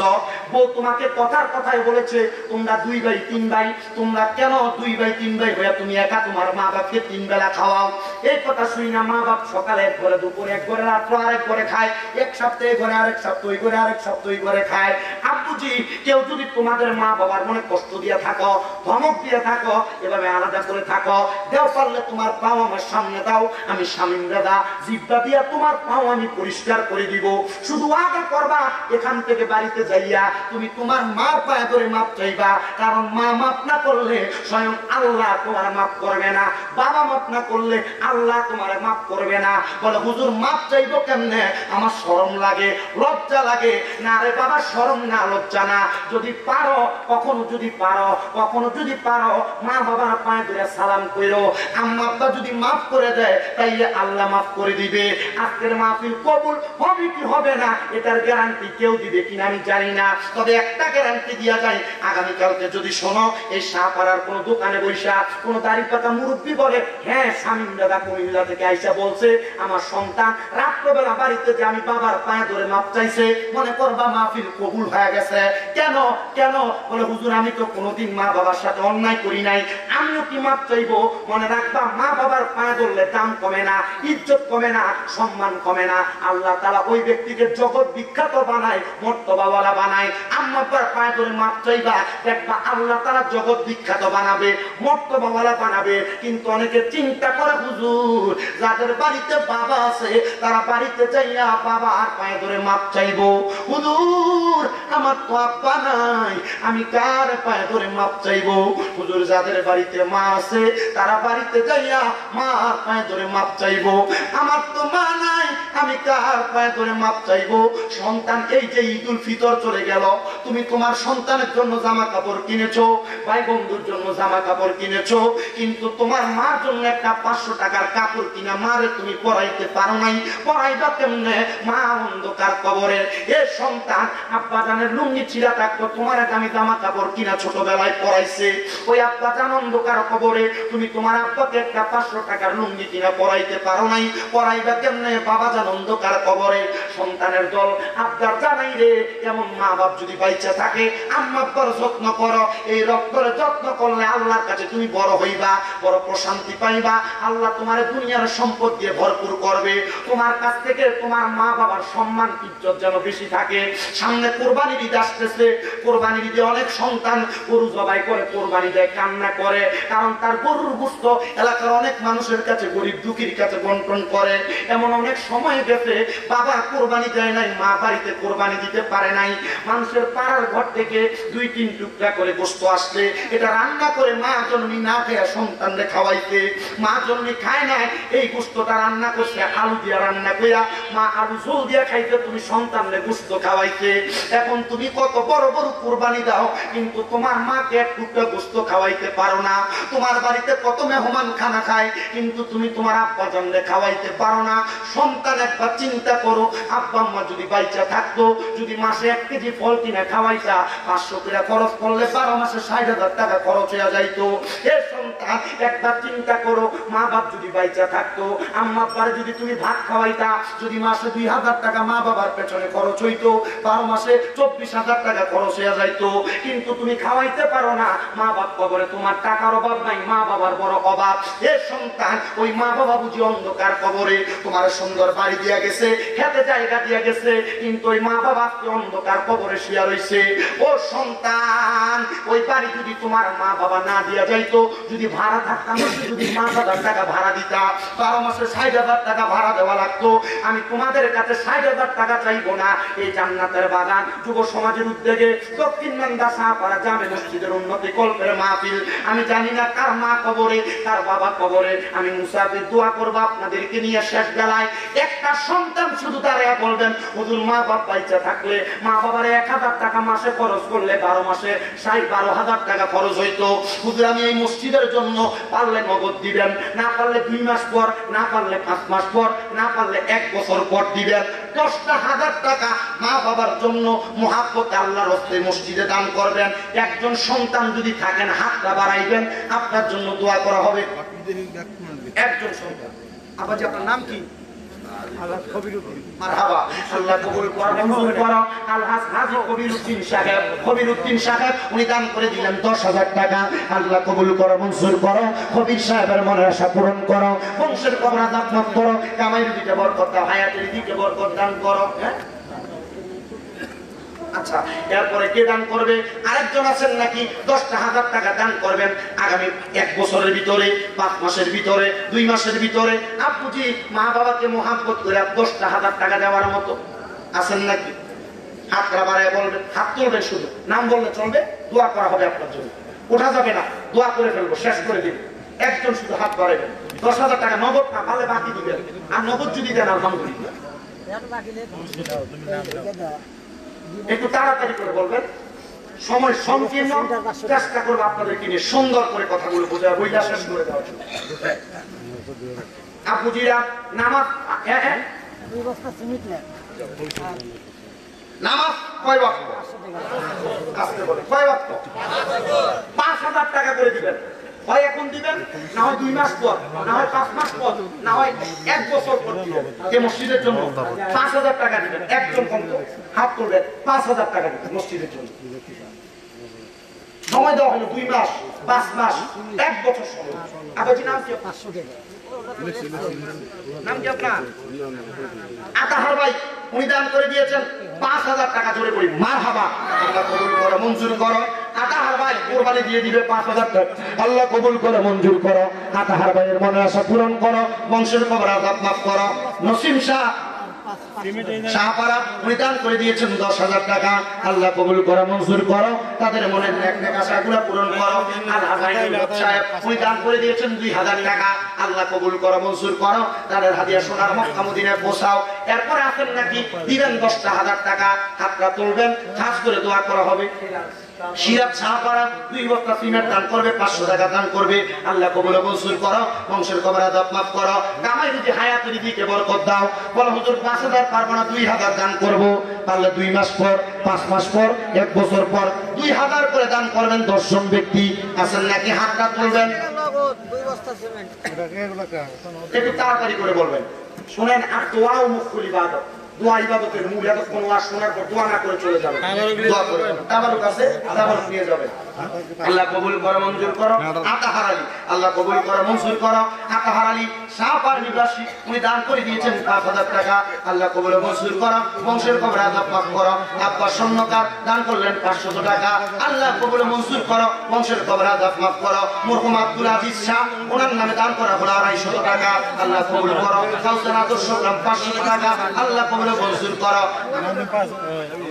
বউ তোমাকে কথার কথায় বলেছে তোমরা 2 ভাই 3 ভাই, তোমরা কেন 2 ভাই 3 ভাই হয়ে তুমি একা তোমার মা বাপকে 3 বেলা খাওয়াও? এই কথা শুনি না মা বাপ সকালে এক ঘরে, দুপুরে এক ঘরে, রাত্রে আরেক ঘরে খায়, এক সপ্তাহে ঘরে, আরেক সপ্তাহে ঘরে, আরেক সপ্তাহে ঘরে খায়। আব্বুজি, কেউ যদি তোমাদের মা বাবার মনে কষ্ট দিয়ে থাকো, ধমক দিয়ে থাকো, এভাবে আলাদা করে থাকো, দেও পারলে তোমার পাও আমার সামনে দাও, আমি শামিম দাদা জিব্বা দিয়া তোমার পাও আমি পরিষ্কার করে দিব। শুধু আদা করবা, এখান থেকে বাড়িতে যাইয়া তুমি তোমার মার পায়ে ধরে মাপ চাইবা, কারণ মা মাপ না করলে স্বয়ং আল্লাহ তোমার মাপ করবে না, বাবা মাপ না করলে আল্লাহ তোমার মাপ করবে না। বলে হুজুর মাপ চাইবো কেমনে? আমার শরম লাগে, লজ্জা লাগে। না রে বাবা, শরম না, লজ্জা না। যদি পারো, কখনো যদি পারো, কখনো যদি পারো, মা বাবার পায়ে ধরে সালাম করো। আম্মা আব্বা যদি মাফ করে দেয় তাইলে আল্লাহ মাফ করে দিবে। আজকের মাহফিল কবুল হবে কি হবে না এটার গ্যারান্টি কেউ দিবে কিনা আমি জানি না, তবে একটা গ্যারান্টি দিয়া যায়, আগামীকালকে যদি শোনো এই শাহপাড়ার কোন দোকানে বৈশা কোন দাড়ি পাতা মুরব্বী বলে, হ্যাঁ শামিম দাদা কুমিল্লা থেকে আইসা বলছে আমার সন্তান রাত্রবেলা বাড়িতে যে আমি বাবার পায়ে ধরে মাপ চাইছে, মনে করবা মাহফিল কবুল হয়ে গেছে। কেন কেন? বলে হুজুর আমি তো কোনোদিন মা বাবার সাথে অন্যায় করি নাই, আমিও কি মাপ চাইবো? মনে রাখবা মা বাবার পায়ে ধরলে দাম কমে না, ইজ্জত কমে না, সম্মান কমে না। আল্লাহ তাআলা ওই ব্যক্তিকে জগৎ বিখ্যাত বানায়, মর্তবাওয়ালা বানায়। আম্মা আব্বার পায়ে ধরে মাপ চাইবা, দেখবা আল্লাহ তাআলা জগৎ বিখ্যাত বানাবে, মর্তবাওয়ালা বানাবে। কিন্তু অনেকে চিন্তা করে হুজুর যাদের বাড়িতে বাবা আছে তারা বাড়িতে যাইয়া বাবার পায়ে ধরে মাপ চাইবো। হুজুর আমার তো আব্বা নাই, আমি কার পায়ে ধরে মাপ চাইবো? হুজুর যাদের বাড়িতে মা আছে তারা বাড়িতে যাইয়া মার পায়ে ধরে মাপ চাইবো। আমার তো মা নাই, আমি কার পায়ে ধরে মাপ চাইবো? সন্তান, এই যে ঈদুল ফিতর চলে গেল, তুমি তোমার সন্তানের জন্য জামা কাপড় কিনেছো, ভাই বন্ধুর জন্য জামা কাপড় কিনেছো, কিন্তু তোমার মার জন্য একটা 500 টাকার কাপড় কিনা মারে তুমি পরাইতে পারো নাই। পরাইবা কেমনে? মা অন্ধকার কবরে। এ সন্তান, আব্বা জানের লুঙ্গি ছিঁড়া থাকতো, তোমার আমি জামা কাপড় কিনা ছোটবেলায় পরাইছে, ওই আব্বা জান অন্ধকার কবরে, তুমি তোমার আব্বাকে একটা 500 টাকার লুঙ্গি কিনা পরাইতে পারো নাই। পরাইবা কেমনে? বাবা জান অন্ধকার কবরে। সন্তানের দল আব্বার জানাই রে, এমন মা বাপ যদি বাইচা থাকে, আম্মা আব্বার যত্ন করো। এই রক্তের যত্ন করলে আল্লাহর কাছে তুমি বড় হইবা, বড় প্রশান্তি পাইবা। আল্লাহ তোমার দুনিয়ার সম্পদ দিয়ে ভরপুর করবে। তোমার কাছ থেকে তোমার মা বাবার সম্মান ইজ্জত যেন বেশি থাকে। সামনে কোরবানির ঈদ আসতেছে, কোরবানির ঈদে অনেক সন্তান গরু জবাই করে কোরবানি দেয়, কান্না করে, কারণ তার গরুর গোশত এলাকার অনেক মানুষের কাছে, গরিব দুঃখীর কাছে বন্টন করে। এমন অনেক সময় গেছে বাবা কোরবানি দেয় নাই, মা বাড়িতে কোরবানি দিতে পারে নাই। মানুষ মানুষের পাড়ার ঘর থেকে 2-3 টুকরা করে গোশত আসলে এটা রান্না করে মা জননী না খেয়ে সন্তানরে খাওয়াইতে, মা জননী খায় না এই গোশতটা রান্না করছে আলু দিয়া রান্না কইরা মা আলু ঝোল দিয়া খাইতে তুমি সন্তানরে গোশত খাওয়াইতে। এখন তুমি কত বড় বড় কুরবানি দাও কিন্তু তোমার মাকে এক টুকরা গোশত খাওয়াইতে পারো না। তোমার বাড়িতে কত মেহমান খানা খায় কিন্তু তুমি তোমার আব্বা জানরে খাওয়াইতে পারো না। সন্তান একবার চিন্তা করো, আব্বা আম্মা যদি বাইচা থাকতো, যদি মাসে 1 কেজি ফল কিনে খাওয়াইতা 500 টাকা খরচ করলে 12 মাসে 60,000 টাকা খরচ হয়ে যাইতো। এ সন্তান একবার চিন্তা করো, মা বাপ যদি বাইচা থাকতো, আম্মা আব্বারে যদি তুমি ভাত খাওয়াইতা, যদি মাসে 2000 টাকা মা বাবার পেছনে খরচ হইতো, 12 মাসে 24,000 টাকা খরচ হয়ে যাইতো। কিন্তু তুমি খাওয়াইতে পারো না, মা বাপ কবরে, তোমার টাকার অভাব নাই, মা বাবার বড় অভাব। এ সন্তান ওই মা বাবা বুঝি অন্ধকার কবরে, তোমার সুন্দর বাড়ি দিয়া গেছে, খেতে জায়গা দিয়া গেছে, কিন্তু ওই মা বাবা অন্ধকার কবরে শুয়ে রইছে। ও সন্তান ওই বাড়ি যদি তোমার মা বাবা না দিয়া যাইতো, যদি ভাড়া থাকতাম, যদি 5,000 টাকা ভাড়া দিতা, 12 মাসে 60,000 টাকা ভাড়া দেওয়া লাগতো, আমি তোমাদের কাছে 60,000 টাকা চাইবো না। এই জান্নাতের বাগান যুব সমাজের উদ্যোগে দক্ষিণ নান্দা শাহপাড়া জামে মসজিদের উন্নতি কল্পের মাহফিল। আমি জানি না কার মা কবরে কার বাবা কবরে, আমি মুসাফির দোয়া করবো আপনাদেরকে নিয়ে শেষ বেলায় একটা সন্তান শুধু দাঁড়িয়ে বলবেন, হুজুর মা বাপ বাইচা থাকলে মা বাবার 1000 টাকা মাসে খরচ করলে 12 মাসে 12,000 টাকা খরচ হইতো। হুজুর আমি এই মসজিদের জন্য পারলে নগদ দিবেন, না পারলে 2 মাস পর, না পারলে 5 মাস পর, না পারলে 1 বছর পর দিবেন। 10,000 টাকা মা বাবার জন্য মুহাব্বতে আল্লাহর রাস্তে মসজিদে দান করবেন। একজন সন্তান যদি থাকেন হাতটা বাড়াইবেন, আপনার জন্য দোয়া করা হবে। একজন সন্তান। আব্বাজি আপনার নাম কি? মারহাবা, আল্লাহ কবুল করো, মঞ্জুর করো। আলহাজ হাজী কবিরউদ্দিন সাহেব, কবিরউদ্দিন সাহেব উনি দান করে দিলেন 10,000 টাকা। আল্লাহ কবুল করো, মঞ্জুর করো। কবির সাহেবের মনের আশা পূরণ করো, বংশের কবর আযাব মাফ করো, কামাইয়ের দিকে বরকত দাও, হায়াতের দিকে বরকত দান করো। হ্যাঁ আচ্ছা, এরপরে কে দান করবে? আরেকজন আছেন নাকি 10,000 টাকা দান করবেন আগামী 1 বছরের ভিতরে, 5 মাসের ভিতরে, 2 মাসের ভিতরে। আপুজি মা বাবাকে মোহাম্মত করে 10,000 টাকা দেওয়ার মতো আছেন নাকি? হাতটা বাড়ায় বলবেন, হাত তুলবেন, শুধু নাম বললে চলবে, দোয়া করা হবে আপনার জন্য, ওঠা যাবে না, দোয়া করে ফেলবো, শেষ করে দিব। একজন শুধু হাত বাড়াবেন, 10,000 টাকা নগদ না পালে বাকি দিবেন, আর নগদ যদি দেন আলহামদুলিল্লাহ। একটু তাড়াতাড়ি করে বলবেন, সময় সংকীর্ণ, চেষ্টা করবো আপনাদেরকে নিয়ে সুন্দর করে কথাগুলো বোঝা, বইটা শেষ করে দেওয়ার জন্য। আপুজিরা নামাজ, নামাজ কয় ওয়াক্ত? আসতে বলে কয় ওয়াক্ত? 5,000 টাকা করে দিবেন। হয় এখন দিবেন, না হয় 2 মাস পর, না হয় 5 মাস পর, না হয় 1 বছর পর দিবেন। এই মসজিদের জন্য 5,000 টাকা দিবেন। একজন কম হাত তুলবেন, 5,000 টাকা দিবেন মসজিদের জন্য। সময় দেওয়া হলো 2 মাস, 5 মাস, 1 বছর সময়। আবাজি নাম কি? 500 টাকা। নাম কি আপনার? আতাহার ভাই, উনি দান করে দিয়েছেন 5,000 টাকা। জোরে বলি মারহাবা, আল্লাহ কবুল করো, মঞ্জুর করো। আতাহার ভাই কুরবানি দিয়ে দিবে 5,000 টাকা। আল্লাহ কবুল করো, মঞ্জুর করো। আতাহার ভাইয়ের মনের আশা পূরণ করো, বংশের কবর আযাব মাফ করো। নসিম শাহ শাহপাড়া উনি দান করে দিয়েছেন 10,000 টাকা। আল্লাহ কবুল করো, মঞ্জুর করো, তাদের মনের নেক আশাগুলো পূরণ করো। আল্লাহ সাহেব উনি দান করে দিয়েছেন 2,000 টাকা। আল্লাহ কবুল করো, মঞ্জুর করো, তাদের হাদিয়া সোনার মক্কা মদিনায় পৌঁছাও। এরপরে আছেন নাকি দিবেন 10,000 টাকা, হাতটা তুলবেন, খাস করে দোয়া করা হবে। সিরাজ শাহপাড়া 2 বস্তা সিমেন্ট দান করবে, 500 টাকা দান করবে। আল্লাহ কবুল মঞ্জুর করো, বংশের কবর আযাব মাফ করো, কামাই রুজি হায়াতের দিকে বরকত দাও। বলো হুজুর 5,000 পারবো না, 2,000 দান করবো। পারলে 2 মাস পর, 5 মাস পর, 1 বছর পর 2,000 করে দান করবেন। 10 জন ব্যক্তি আছেন নাকি? হাতটা তুলবেন। একটু তাড়াতাড়ি করে বলবেন। শুনেন, আর দোয়াও মুখুল ইবাদত। দোয়া ইবাদতের মূল, এতক্ষণ ওয়াজ শোনার পর দোয়া না করে চলে যাবে, দোয়া করে তাবারুক আছে, তাবারুক নিয়ে যাবে। আল্লাহ কবুল করো, মঞ্জুর করো। আতাহার আলী আল্লাহ কবুল করো, মঞ্জুর করো। আতাহার আলী শাহপাড়া নিবাসী উনি দান করে দিয়েছেন 5,000 টাকা। আল্লাহ কবুল মঞ্জুর করো, বংশের কবর আযাব মাফ করো। আব্বা স্বর্ণকার দান করলেন 500 টাকা। আল্লাহ কবুল মঞ্জুর করো, বংশের কবর আযাব মাফ করো। মরহুম আব্দুল আজিজ শাহ ওনার নামে দান করা হলো 250 টাকা। আল্লাহ কবুল করো। কাউসার আদর্শ গ্রাম 500 টাকা। আল্লাহ কবুল মঞ্জুর করো।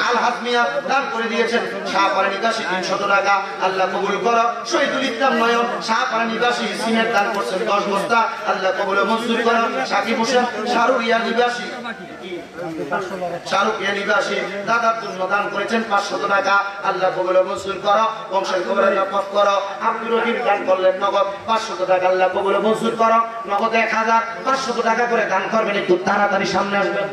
আল হাসমিয়া দান করে দিয়েছেন শাহপাড়া নিবাসী 300 টাকা, আল্লাহ কবুল করো। শহীদুল ইসলাম নয়ন শাহপাড়া নিবাসী সিমেন্ট দান করছেন 10 বস্তা, আল্লাহ কবুল মঞ্জুর করো। সাকিব হোসেন শাহরুইয়া নিবাসী দাদার জন্য দান করেছেন 500 টাকা, আল্লাহ কবুল মঞ্জুর করো। বংশের কবরের রহমত করো। আব্দুর রহিম দান করলেন নগদ 500 টাকা, আল্লাহ কবুল মঞ্জুর করো। নগদ 1000 500 টাকা করে দান করবেন, একটু তাড়াতাড়ি সামনে আসবেন।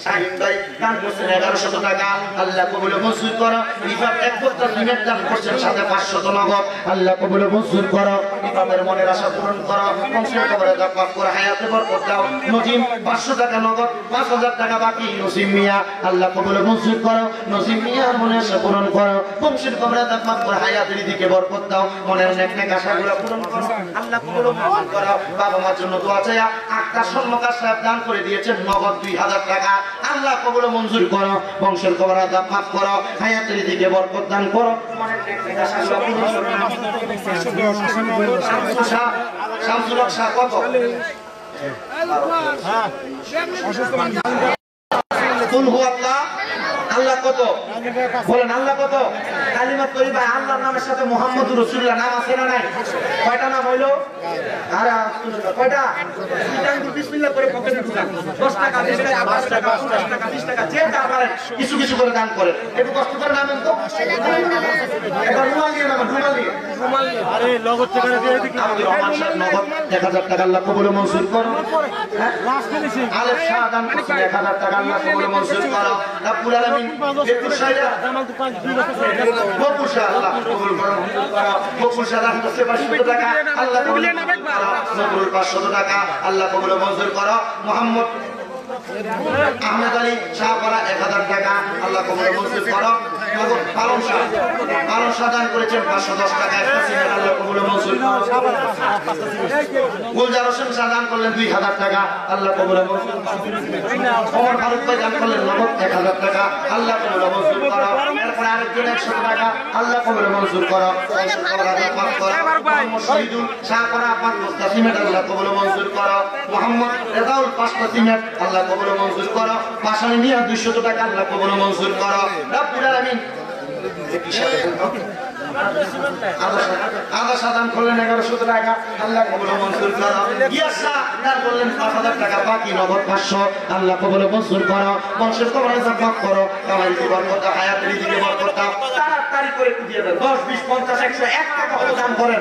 শাহিন ভাই দান করছেন 1100 টাকা, আল্লাহ কবুল মঞ্জুর করো। রিফাত এক বস্তা সিমেন্ট দান করছেন সাথে 500 নগদ, আল্লাহ কবুল মঞ্জুর করো। রিফাতের মনের আশা পূরণ করো। বংশের কবরে দান করে হায়াতে বরকত দাও। নজিম 500 টাকা নগদ, 5000 টাকা বাকি। নসিম মিয়া আল্লাহ কবুল মঞ্জুর করো। নসিম মিয়ার মনের আশা পূরণ করো। বংশের কবরে দান করে হায়াতের দিকে বরকত দাও। মনের নেক আশাগুলো পূরণ করো, আল্লাহ কবুল মঞ্জুর করো। বাবা মার জন্য দোয়া চাইয়া আক্তার স্বর্ণকার সাহেব দান করে দিয়েছেন নগদ 2000 টাকা, আল্লাহ কবুল মঞ্জুর করো। বংশের কবর আযাব মাফ করো, হায়াতের দিকে বরকত দান করো। শামসুল হক শাহ কত? কুল হু আল্লাহ, আল্লাহ কত বলেন? আল্লাহ কত? কালিমাত তৈয়বা আল্লাহর নামের সাথে মুহাম্মদুর রাসূলুল্লাহ নাম আছে না নাই? কয়টা নাম হইলো? আরে কয়টা? বিসমিল্লাহ করে পকেটে ঢুকান। 10 টাকা 20 টাকা 5 টাকা 10 টাকা 20 টাকা যে যা পারেন কিছু কিছু করে দান করেন। একটু কষ্ট করে নামেন তো। এবার রুমাল দিয়ে নামেন, রুমাল দিয়ে। আরে নগদ টাকা দিয়ে দিই। আমি রহমান সাহেব নগদ 1000 টাকা আল্লাহ কবুল মঞ্জুর করো। আলেফ শাহ দান করছেন 1000 টাকা, আল্লাহ কবুল মঞ্জুর করো। রব্বুল আলামিন বেকুর শাহ জামাল দোকান 2 লক্ষ বকুর শাহ আল্লাহ কবুল করো। বকুর শাহ দান করছে 500 টাকা, আল্লাহ কবুল করো। নজরুল 500 টাকা, আল্লাহ কবুল মঞ্জুর করো। মোহাম্মদ আহমেদ আলী শাহপাড়া 1000 টাকা, আল্লাহ কবুল মঞ্জুর করো। পালন শাহ দান করেছেন 510 টাকা, একটা সিমেন্ট, আল্লাহ কবুল মঞ্জুর করো। গুলজার হোসেন শাহ দান করলেন 2000 টাকা, আল্লাহ কবুল মঞ্জুর করো। ওমর ফারুক ভাই দান করলেন নগদ 1000 টাকা, আল্লাহ কবুল মঞ্জুর করো। এরপর আরেকজন 100 টাকা, আল্লাহ কবুল মঞ্জুর করো। মোহাম্মদ শহীদুল শাহপাড়া 5 বস্তা সিমেন্ট, আল্লাহ কবুল মঞ্জুর করো। মোহাম্মদ রেজাউল 5টা সিমেন্ট, আল্লাহ কবুল মঞ্জুর করো। পাশানি মিয়া 200 টাকা, আল্লাহ কবুল মঞ্জুর করো। রব্বুল আলামিন আদা সাদান করলেন 1100 টাকা, আল্লাহ কবুল মঞ্জুর করো। ইয়াসা দান করলেন 5000 টাকা, বাকি নগদ 500, আল্লাহ কবুল মঞ্জুর করো। বংশের কবরে জাকাত করো, কামাই দিতে বরকত দাও, হায়াতের দিকে বরকত দাও। তাড়াতাড়ি করে দিয়ে দেন। 10 20 50 100 1 টাকা হলো দান করেন।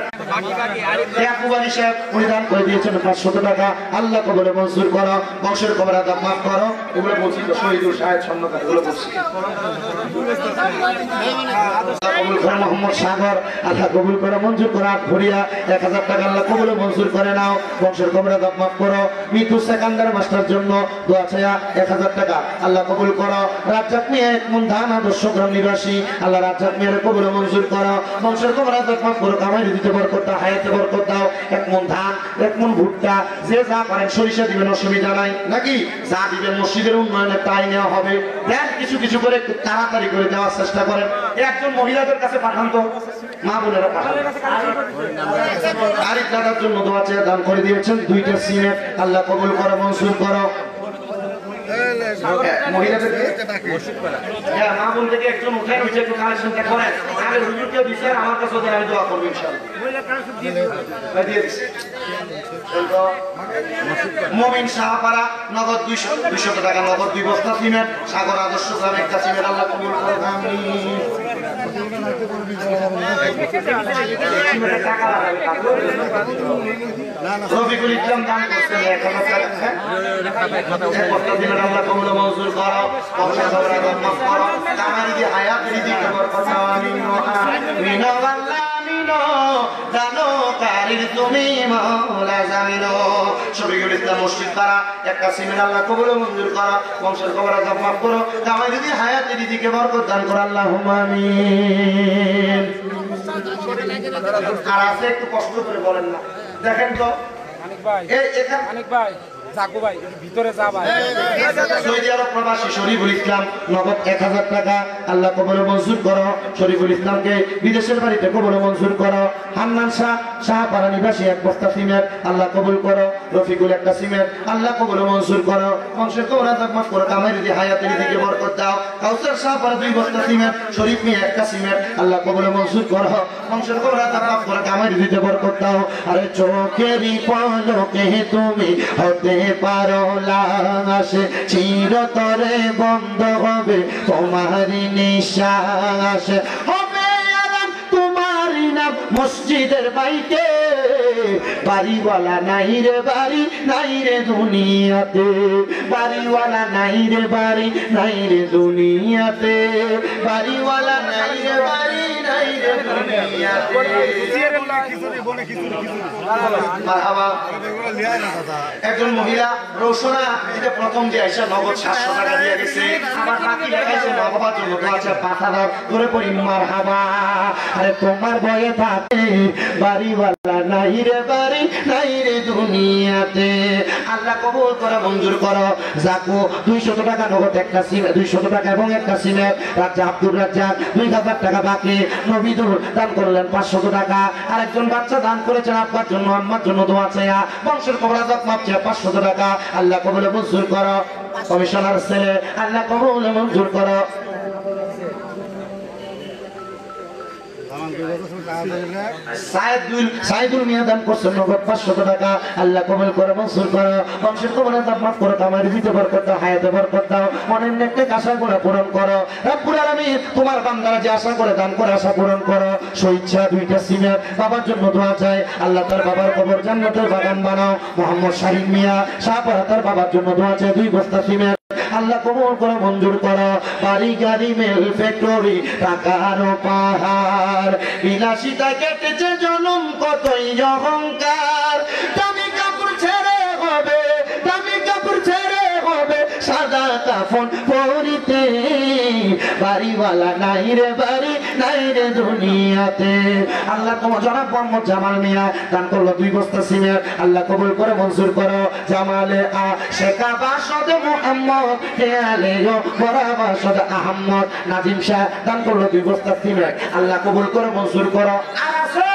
ইয়াকুব আলী সাহেব উনি দান করে দিয়েছেন 500 টাকা, আল্লাহ কবুল মঞ্জুর করো। বংশের কবরে দাও মাফ করো। এগুলো বলছি তো শহীদুল শাহেদ স্বর্ণকার, এগুলো বলছি। কবুল করে মোহাম্মদ সাগর, আল্লাহ কবুল করে মঞ্জুর করে। ঘড়িয়া 1000 টাকা, আল্লাহ কবুল মঞ্জুর করে নাও। বংশের কবরে দাও মাফ করো। মিতু সেকান্দার মাস্টার জন্য দোয়া চাইয়া 1000 টাকা, আল্লাহ কবুল করো। রাজ্জাক মিয়া 1 মন ধান, আদর্শ গ্রাম নিবাসী, আল্লাহ রাজ্জাক মিয়ার কবুল মঞ্জুর করো। বংশের কবরে দাও মাফ করো, কামাই দিতে বরকত দাও, হায়াতে বরকত দাও। 1 মন ধান 1 মন ভুট্টা, যে যা পারেন, সরিষা দিবেন, অসুবিধা নাই নাকি? যা দিবেন মসজিদের উন্নয়নে তাই নেওয়া হবে। দেন কিছু কিছু করে একটু তাড়াতাড়ি করে দেওয়ার চেষ্টা করেন। একজন মহিলাদের কাছে পাঠান তো, মা বোনেরা পাঠান। আরিফ দাদার জন্য দোয়া চেয়ে দান করে দিয়েছেন 2টা সিমেন্ট, আল্লাহ কবুল করে মঞ্জুর করো। মহিলাদেরকে হ্যাঁ মা বোন থেকে একজন উঠে নিচে একটু কালেকশনটা করেন। আরে হুজুরকে বিচার আমার কাছে দেন, আমি দোয়া করবো ইনশাআল্লাহ। মমিন শাহপাড়া নগদ 200 টাকা, নগদ 2 বস্তা সিমেন্ট। সাগর আদর্শ গ্রাম 1টা সিমেন্ট, আল্লাহ কবুল করে। রফিকুল ইসলাম দান করছেন 1000 টাকা, আল্লাহ কবুল মঞ্জুর করো। বংশের কবরে দাও মাফ করো, কামাই দিয়ে হায়াতের দিকে বরকত দাও। আমিন আমিন আমিন। জানো কারির তুমি মাওলা জানো। শফিকুল ইসলাম মসজিদ পাড়া 1টা সিমেন্ট, আল্লাহ কবুল মঞ্জুর করো। বংশের কবরে দাও মাফ করো, কামাই দিয়ে হায়াতের দিকে বরকত দান করো। আল্লাহুম্মা আমিন। আর আছে একটু কষ্ট করে বলেন না, দেখেন তো এই এখানে অনেক ভাই সৌদি আরব প্রবাসী শরীফুল ইসলাম নগদ 1000 টাকা আল্লাহ কবুল মঞ্জুর করো। শরীফুল ইসলামকে বিদেশের বাড়িতে কবুল মঞ্জুর করো। হান্নান শাহপাড়া নিবাসী 1 বস্তা সিমেন্ট আল্লাহ কবুল করো। রফিকুল 1টা সিমেন্ট আল্লাহ কবুল মঞ্জুর করো। বংশের তোমরা মাফ করো, কামাইয়ের দিকে হায়াতের দিকে বরকত দাও। কাউসার শাহপাড়া 2 বস্তা সিমেন্ট, শরীফ নিয়ে 1টা সিমেন্ট আল্লাহ কবুল মঞ্জুর করো। বংশের তোমরা মাফ করো, কামাইয়ের দিকে বরকত দাও। আরে চোখেরই পলকে তুমি হতে পারো লাশ, চিরতরে বন্ধ হবে তোমারই নিঃশ্বাস। হবে আরাম তোমারই নাম মসজিদের বাইতে, বাড়িওয়ালা নাই রে বাড়ি নাই রে দুনিয়াতে, বাড়িওয়ালা নাই রে বাড়ি নাই রে দুনিয়াতে, বাড়িওয়ালা নাই রে বাড়ি নাই রে দুনিয়াতে। একজন মহিলা রোশনা এটা প্রথম যে আইসা নগদ 700 টাকা দিয়ে গেছে, আবার বাকি দেখাইছে নগদ জন্য তো আছে 5000 ধরে পড়ি মারহাবা। আরে তোমার বয়ে থাকে বাড়িওয়ালা নাই রে বাড়ি নাই রে দুনিয়াতে। আল্লাহ কবুল করে মঞ্জুর করো। যাকো 200 টাকা নগদ 1টা সিমেন্ট, 200 টাকা এবং 1টা সিমেন্ট। রাজা আব্দুর রাজ্জাক 2000 টাকা বাকি। নবীদুর দান করলেন 500 টাকা। আরেকজন বাচ্চা দান করেছেন আব্বার জন্য আম্মার জন্য দোয়া চাইয়া, বংশের কবরাজাত মাপ চাইয়া 500 টাকা আল্লাহ কবুলে মঞ্জুর করো। কমিশনার ছেলে আল্লাহ কবুলে মঞ্জুর করো। সাইদুল মিয়া দান করছেন নগদ 500 টাকা আল্লাহ কবুল করে মঞ্জুর করো। বংশের কবরাজাত মাফ করো, কামাইয়ের ভিতরে বরকত দাও, হায়াতে বরকত দাও, মনের নেক আশা করে পূরণ করো। রব্বুল আলামিন তোমার বান্দারা যে আশা করে দান করে আশা পূরণ করো। স্বেচ্ছা 2টা সিমেন্ট বাবার জন্য দোয়া চাই, আল্লাহ তার বাবার কবর জান্নাতের বাগান বানাও। মোহাম্মদ শাহিন মিয়া শাহপাড়া তার বাবার জন্য দোয়া চাই 2 বস্তা সিমেন্ট আল্লাহ কবুল করে মঞ্জুর করো। বাড়ি গাড়ি মেল ফ্যাক্টরি টাকার পাহাড়, বিলাসিতা কেটেছে জনম কতই অহংকার। দামি কাপড় ছেড়ে হবে, দামি কাপড় ছেড়ে হবে সাদা কাফন পরিতে, বাড়িওয়ালা নাই রে বাড়ি নাই রে দুনিয়াতে। আল্লাহ তোমার জনাব মোহাম্মদ জামাল মিয়া দান করলো 2 বস্তা সিমেন্ট আল্লাহ কবুল করে মঞ্জুর করো। জামালে শেখা বাসদ মোহাম্মদ হেয়ালে বড় বাসদ আহমদ নাজিম শাহ দান করলো 2 বস্তা সিমেন্ট আল্লাহ কবুল করে মঞ্জুর করো। আর আছে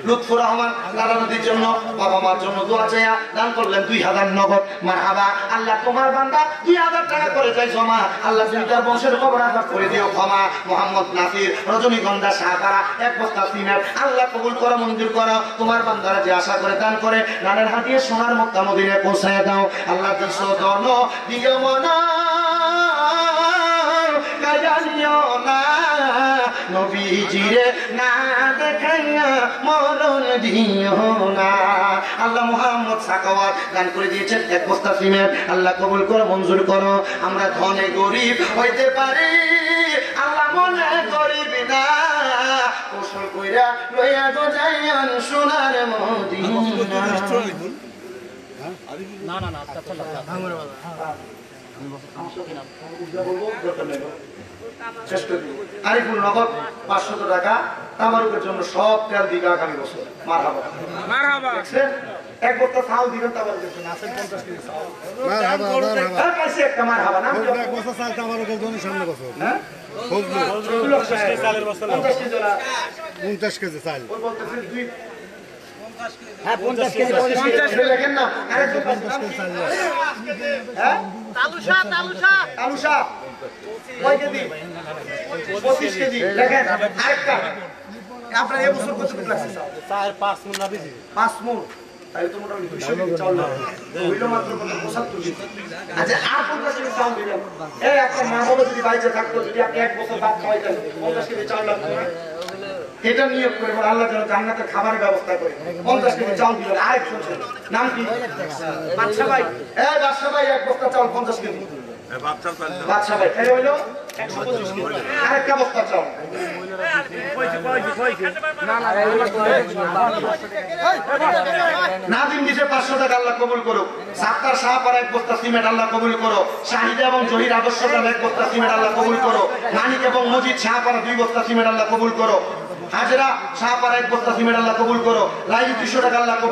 লুৎফুর রহমান লালানদীর জন্য বাবা মার জন্য দোয়া চাইয়া দান করলেন 2000 নগদ মারহাবা। আল্লাহ তোমার বান্দা 2000 টাকা করে চাই জমা, আল্লাহ তুমি তার বংশের কবরাঘাত করে দিও ক্ষমা। মোহাম্মদ নাসির রজনীগন্ধা শাহপাড়া 1 বস্তা সিমেন্ট আল্লাহ কবুল করো মঞ্জুর করো। তোমার বান্দারা যে আশা করে দান করে নানের হাতিয়ে সোনার মক্কা মদিনায় পৌঁছায় দাও। আল্লাহ দিছো দন দিও মনা জানিও না নবীজিরে না দেখাইয়া মরণ দিও না। আল্লাহ মুহাম্মদ সাকাওয়াত দান করে দিয়েছেন 1 বস্তা সিমেন্ট আল্লাহ কবুল করে মঞ্জুর করো। আমরা ধনে গরিব হইতে পারি, আল্লাহ মনে গরিব না, কৌশল কইরা লইয়া গো যাইয়ান সোনার মদিনা। না না না আরিফুল নগদ 500 টাকা তামারুকের জন্য সব তেল দিবে আগামী বছর। মারহাবা মারহাবা। 1 বস্তা চাউল দিবেন তামারুকের জন্য, আছেন 50 কেজি চাউল। মারহাবা মারহাবা। পাইছে একটা মারহাবা না 1 বস্তা চাল তামারুকের জন্য সামনে বছর। হ্যাঁ 50 কেজি চালের বস্তা 50 কেজি না 50 কেজি চাল ওই বলতেছেন 2 হ্যাঁ 50 কেজি 50 কেজি লেখেন না। আরেকজন 50 কেজি চাল। হ্যাঁ তালুশা তালুশা তালুশা কয় কেজি 25 কেজি লেখেন। আরেকটা আপনার এই বছর কত লাগছে স্যার? 5 মুন না বেশি 5 মুন তাই তো মোটামুটি 200 কেজি চাউল হইল মাত্র 75 কেজি। আচ্ছা আর 50 কেজি চাউল দিবেন। এই একটা মা বাবা যদি বাইরে থাকতো, যদি আপনি 1 বছর ভাত খাওয়াইতেন 50 কেজি চাউল লাগতো না, এটা নিয়োগ করে আল্লাহ যেন জান্নাতের খাবারের ব্যবস্থা করে 50 কেজি চাউল দিবেন। আরেকজন নাম কি? বাদশা ভাই। এই বাদশা ভাই 1 বস্তা চাউল 50 কেজি। বাদশা ভাই এই হইলো 125 কেজি। আরেকটা বস্তা চাউল নাদিম দিছে 500 টাকা আল্লাহ কবুল করো। সাত্তার শাহপাড়া 1 বস্তা সিমেন্ট আল্লাহ কবুল করো। শাহিদ এবং জহির আদর্শ 1 বস্তা সিমেন্ট আল্লাহ কবুল করো। মানিক এবং মজিদ শাহপাড়া 2 বস্তা সিমেন্ট আল্লাহ কবুল করো। হাজরা শাহপাড়া এক বস্তা সিমেন্ট আল্লাহ কবুল করো, লাইভ 200 টাকা আল্লাহ কবুল